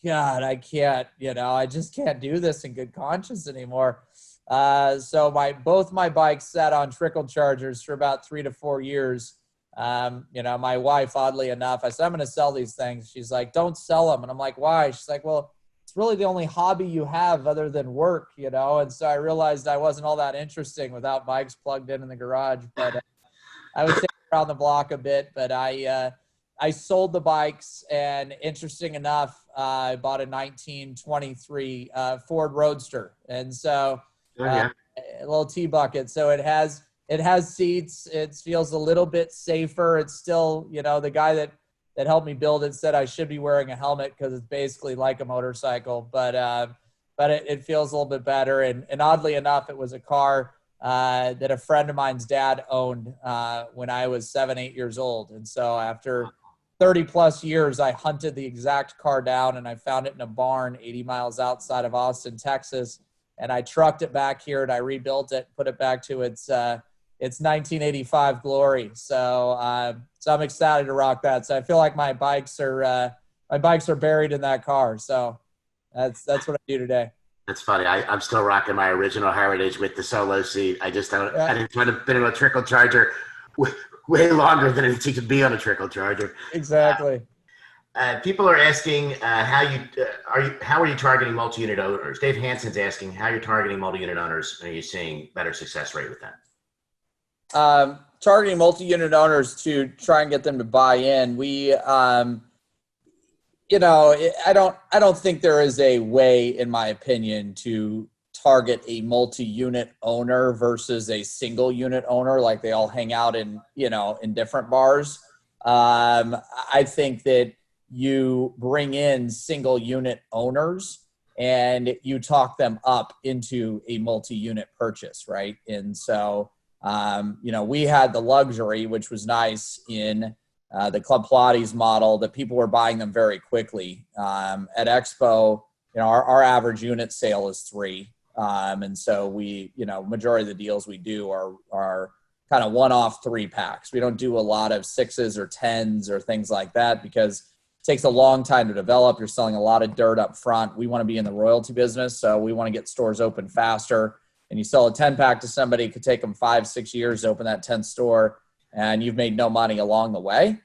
God, I can't, I just can't do this in good conscience anymore. So both my bikes sat on trickle chargers for about 3 to 4 years. My wife, oddly enough, I said, I'm going to sell these things. She's like, don't sell them. And I'm like, why? She's like, well, it's really the only hobby you have other than work, And so I realized I wasn't all that interesting without bikes plugged in the garage, but I would take around the block a bit, but I sold the bikes, and interesting enough, I bought a 1923 Ford Roadster. And so a little T-bucket. So it has seats. It feels a little bit safer. It's still, the guy that helped me build it said I should be wearing a helmet because it's basically like a motorcycle, but it feels a little bit better. And oddly enough, it was a car that a friend of mine's dad owned when I was 7, 8 years old. And so after 30 plus years, I hunted the exact car down and I found it in a barn 80 miles outside of Austin, Texas. And I trucked it back here and I rebuilt it, put it back to its 1985 glory. So I'm excited to rock that. So I feel like my bikes are buried in that car. So that's what I do today. That's funny. I'm still rocking my original Heritage with the solo seat. I just don't. Yeah. I didn't want to been in a trickle charger way longer than it could be on a trickle charger. Exactly. People are asking how are you targeting multi-unit owners? Dave Hansen's asking how you're targeting multi-unit owners. Are you seeing better success rate with that? Targeting multi-unit owners to try and get them to buy in. We I don't think there is a way, in my opinion, to target a multi-unit owner versus a single unit owner. Like they all hang out in different bars. I think that you bring in single unit owners and you talk them up into a multi-unit purchase, right? And so, we had the luxury, which was nice in the Club Pilates model, that people were buying them very quickly. At Expo, our average unit sale is 3. And so we, majority of the deals we do are kind of one-off 3-packs. We don't do a lot of 6s or 10s or things like that because it takes a long time to develop. You're selling a lot of dirt up front. We want to be in the royalty business, so we want to get stores open faster. And you sell a 10-pack to somebody, it could take them 5-6 years to open that 10th store, and you've made no money along the way.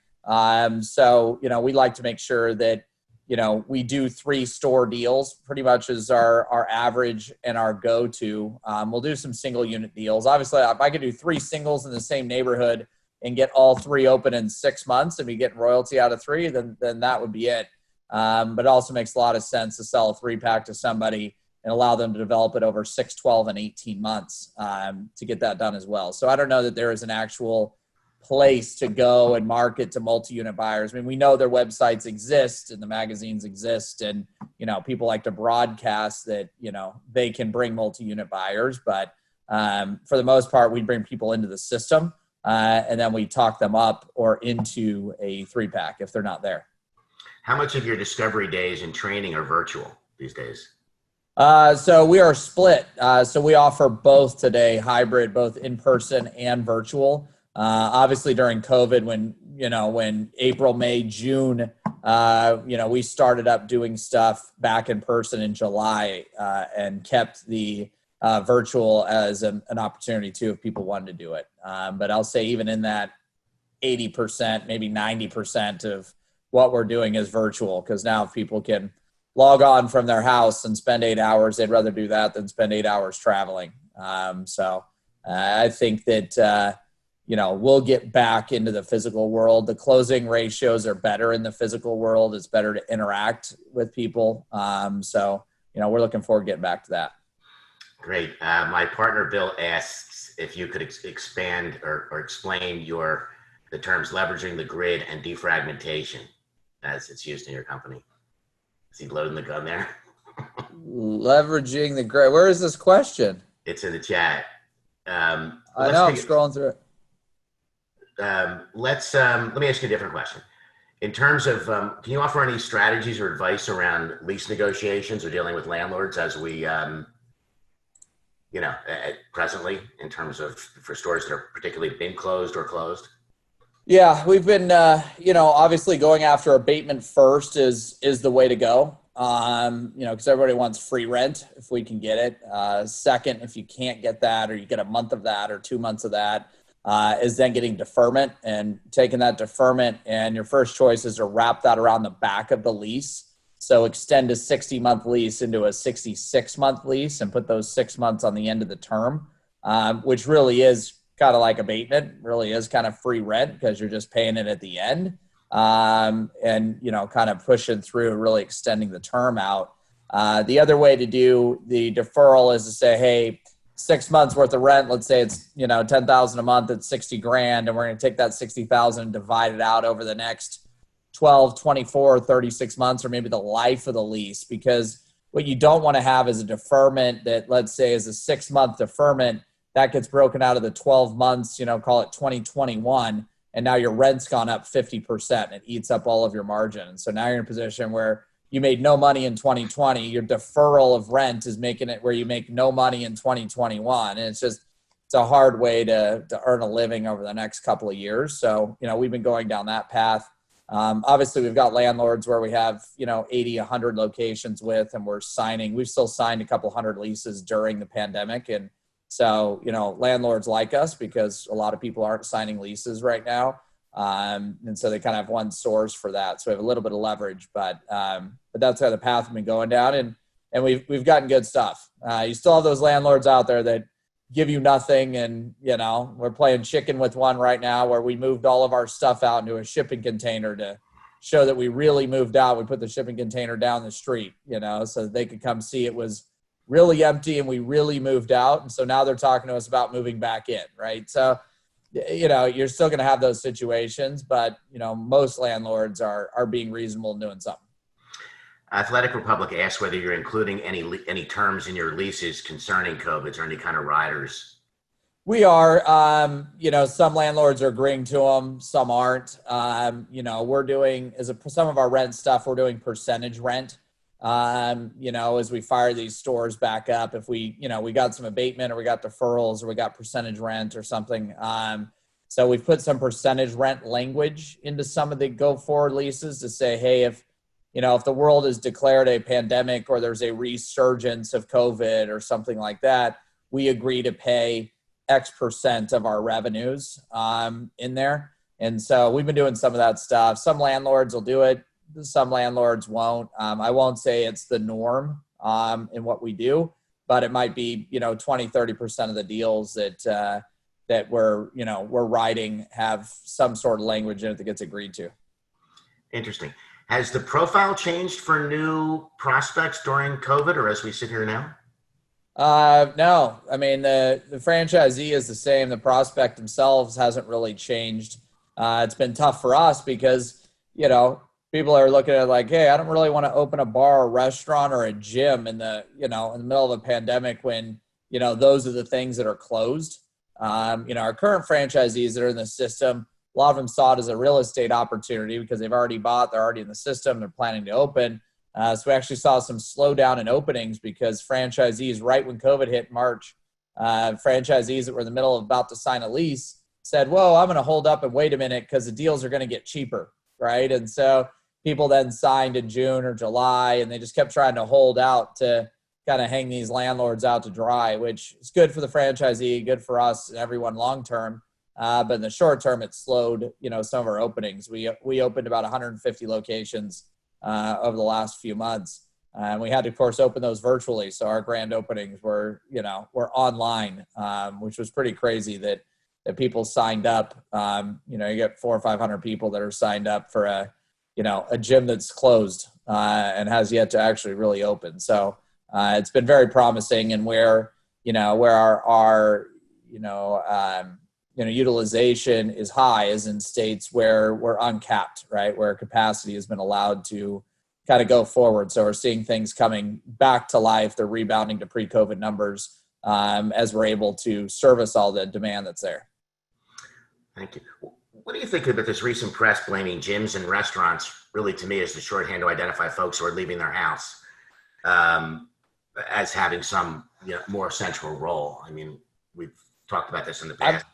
So, we like to make sure that, we do 3-store deals pretty much as our average and our go-to. We'll do some single unit deals. Obviously, if I could do 3 singles in the same neighborhood and get all 3 open in 6 months and we get royalty out of 3, then that would be it. But it also makes a lot of sense to sell a 3-pack to somebody and allow them to develop it over 6, 12, and 18 months to get that done as well. So I don't know that there is an actual place to go and market to multi-unit buyers. I mean, we know their websites exist and the magazines exist, and people like to broadcast that they can bring multi-unit buyers, but for the most part, we bring people into the system and then we talk them up or into a 3-pack if they're not there. How much of your discovery days and training are virtual these days? So we are split. So we offer both today, hybrid, both in person and virtual. Obviously during COVID, when April, May, June, we started up doing stuff back in person in July, and kept the virtual as an opportunity too, if people wanted to do it. But I'll say even in that 80%, maybe 90% of what we're doing is virtual, because now if people can log on from their house and spend 8 hours, they'd rather do that than spend 8 hours traveling. So I think that, we'll get back into the physical world. The closing ratios are better in the physical world. It's better to interact with people. So, we're looking forward to getting back to that. Great. My partner, Bill, asks if you could expand or explain the terms leveraging the grid and defragmentation as it's used in your company. Is he loading the gun there? Leveraging the grid. Where is this question? It's in the chat. I know, I'm scrolling through it. Let me ask you a different question. In terms of, can you offer any strategies or advice around lease negotiations or dealing with landlords as we, presently, in terms of for stores that are particularly been closed or closed? Yeah, we've been, obviously going after abatement first is the way to go. Because everybody wants free rent if we can get it. Second, if you can't get that, or you get a month of that or 2 months of that, is then getting deferment and taking that deferment. And your first choice is to wrap that around the back of the lease. So extend a 60-month lease into a 66-month lease and put those 6 months on the end of the term, which really is kind of like abatement, really is kind of free rent because you're just paying it at the end. And, kind of pushing through, really extending the term out. The other way to do the deferral is to say, hey, 6 months worth of rent, let's say it's, $10,000 a month, it's $60,000. And we're going to take that $60,000 and divide it out over the next 12, 24, 36 months, or maybe the life of the lease. Because what you don't want to have is a deferment that, let's say, is a 6-month deferment that gets broken out of the 12 months, call it 2021. And now your rent's gone up 50% and it eats up all of your margin. And so now you're in a position where you made no money in 2020. Your deferral of rent is making it where you make no money in 2021. And it's a hard way to earn a living over the next couple of years. So, we've been going down that path. Obviously, we've got landlords where we have, 80, 100 locations with, and we've still signed a couple hundred leases during the pandemic. And so, landlords like us because a lot of people aren't signing leases right now. And so they kind of have one source for that. So we have a little bit of leverage, but that's how the path we've been going down. And we've gotten good stuff. You still have those landlords out there that give you nothing. And, we're playing chicken with one right now where we moved all of our stuff out into a shipping container to show that we really moved out. We put the shipping container down the street, so that they could come see it was really empty and we really moved out. And so now they're talking to us about moving back in, right? So, you're still going to have those situations, but, most landlords are being reasonable and doing something. Athletic Republic asks whether you're including any terms in your leases concerning COVID or any kind of riders. We are, some landlords are agreeing to them, some aren't. We're doing, some of our rent stuff, we're doing percentage rent. as we fire these stores back up, if we got some abatement or we got deferrals or we got percentage rent or something. So we've put some percentage rent language into some of the go forward leases to say, hey, if the world is declared a pandemic or there's a resurgence of COVID or something like that, we agree to pay X% of our revenues in there. And so we've been doing some of that stuff. Some landlords will do it. Some landlords won't. I won't say it's the norm in what we do, but it might be, 20, 30% of the deals that we're writing have some sort of language in it that gets agreed to. Interesting. Has the profile changed for new prospects during COVID or as we sit here now? No, I mean, the franchisee is the same. The prospect themselves hasn't really changed. It's been tough for us because, people are looking at it like, hey, I don't really want to open a bar or restaurant or a gym in the middle of a pandemic when, those are the things that are closed. Our current franchisees that are in the system, a lot of them saw it as a real estate opportunity because they've already bought, they're already in the system, they're planning to open. So we actually saw some slowdown in openings because franchisees, right when COVID hit in March, franchisees that were in the middle of about to sign a lease said, whoa, I'm going to hold up and wait a minute because the deals are going to get cheaper, right? And so people then signed in June or July, and they just kept trying to hold out to kind of hang these landlords out to dry, which is good for the franchisee, good for us and everyone long-term. But in the short term, it slowed, some of our openings. We opened about 150 locations over the last few months. And we had to, of course, open those virtually. So our grand openings were online, which was pretty crazy that people signed up. You get 400 or 500 people that are signed up for a gym that's closed and has yet to actually really open. So it's been very promising, and where our utilization is high is in states where we're uncapped, right? Where capacity has been allowed to kind of go forward. So we're seeing things coming back to life. They're rebounding to pre-COVID numbers as we're able to service all the demand that's there. Thank you. What do you think about this recent press blaming gyms and restaurants, really to me is the shorthand to identify folks who are leaving their house as having some more central role? I mean, we've talked about this in the past.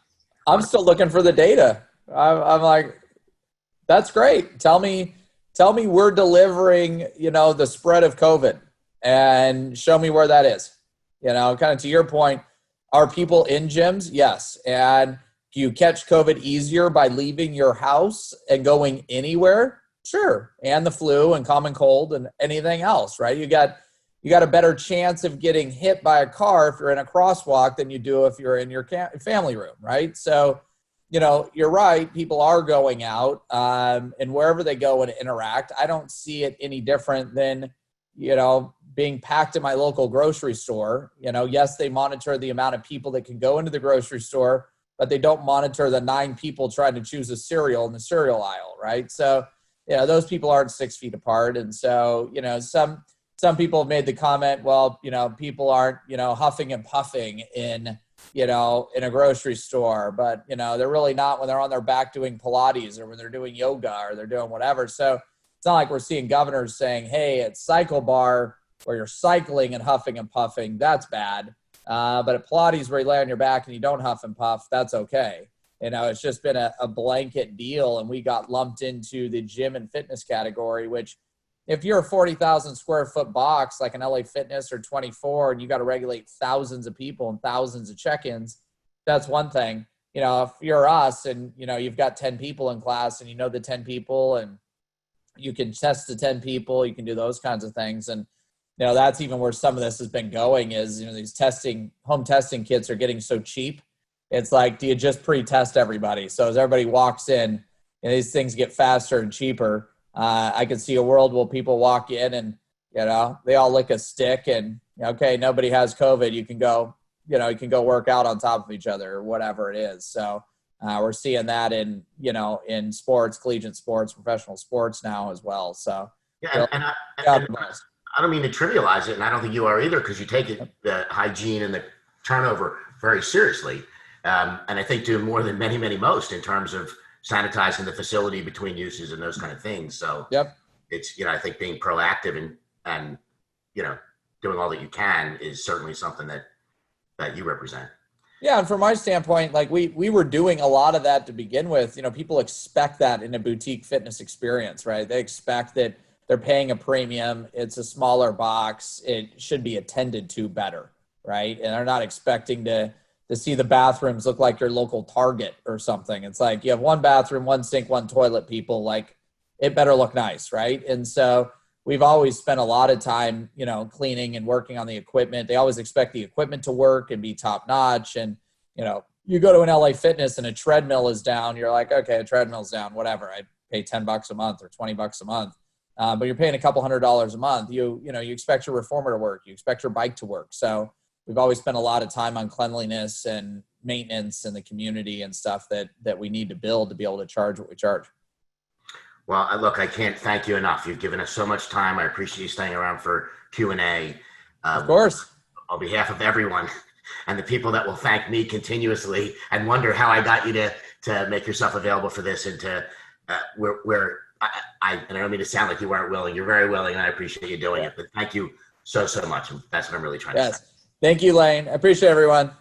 I'm still looking for the data. I'm like, that's great. Tell me we're delivering, the spread of COVID, and show me where that is. Kind of to your point, are people in gyms? Yes. And do you catch COVID easier by leaving your house and going anywhere? Sure. And the flu and common cold and anything else, right? You got a better chance of getting hit by a car if you're in a crosswalk than you do if you're in your family room, right? So, you're right. People are going out and wherever they go and interact. I don't see it any different than, being packed at my local grocery store. Yes, they monitor the amount of people that can go into the grocery store, but they don't monitor the 9 people trying to choose a cereal in the cereal aisle, right? So, those people aren't 6 feet apart. And so, some people have made the comment, well, people aren't, huffing and puffing in a grocery store, but, they're really not when they're on their back doing Pilates or when they're doing yoga or they're doing whatever. So it's not like we're seeing governors saying, hey, at Cycle Bar where you're cycling and huffing and puffing, that's bad. But at Pilates where you lay on your back and you don't huff and puff, that's okay. It's just been a blanket deal, and we got lumped into the gym and fitness category, which if you're a 40,000 square foot box like an LA Fitness or 24 and you got to regulate thousands of people and thousands of check-ins, that's one thing. If you're us and, you've got 10 people in class and the 10 people and you can test the 10 people, you can do those kinds of things. And, that's even where some of this has been going is, these home testing kits are getting so cheap. It's like, do you just pre-test everybody? So as everybody walks in, these things get faster and cheaper. I could see a world where people walk in and, they all lick a stick and, okay, nobody has COVID. You can go work out on top of each other or whatever it is. So we're seeing that in sports, collegiate sports, professional sports now as well. So yeah, I don't mean to trivialize it, and I don't think you are either, because you take the hygiene and the turnover very seriously. And I think do more than many most in terms of sanitizing the facility between uses and those kind of things. So yep. It's, I think being proactive. And and, you know, doing all that you can is certainly something that you represent. Yeah, and from my standpoint, like we were doing a lot of that to begin with. You know, people expect that in a boutique fitness experience, right? They expect that they're paying a premium. It's a smaller box. It should be attended to better, right? And they're not expecting to see the bathrooms look like your local Target or something. It's like you have one bathroom, one sink, one toilet, people. Like it better look nice, right? And so we've always spent a lot of time, you know, cleaning and working on the equipment. They always expect the equipment to work and be top notch. And, you know, you go to an LA Fitness and a treadmill is down. You're like, okay, a treadmill's down, whatever. I pay $10 a month or $20 a month. But you're paying a couple $100 a month. You expect your reformer to work. You expect your bike to work. So we've always spent a lot of time on cleanliness and maintenance and the community and stuff that we need to build to be able to charge what we charge. Well, look, I can't thank you enough. You've given us so much time. I appreciate you staying around for Q&A. Of course. On behalf of everyone and the people that will thank me continuously and wonder how I got you to make yourself available for this, and to I don't mean to sound like you weren't willing. You're very willing, and I appreciate you doing it. But thank you so much. And that's what I'm really trying to say. Thank you, Lane. I appreciate everyone.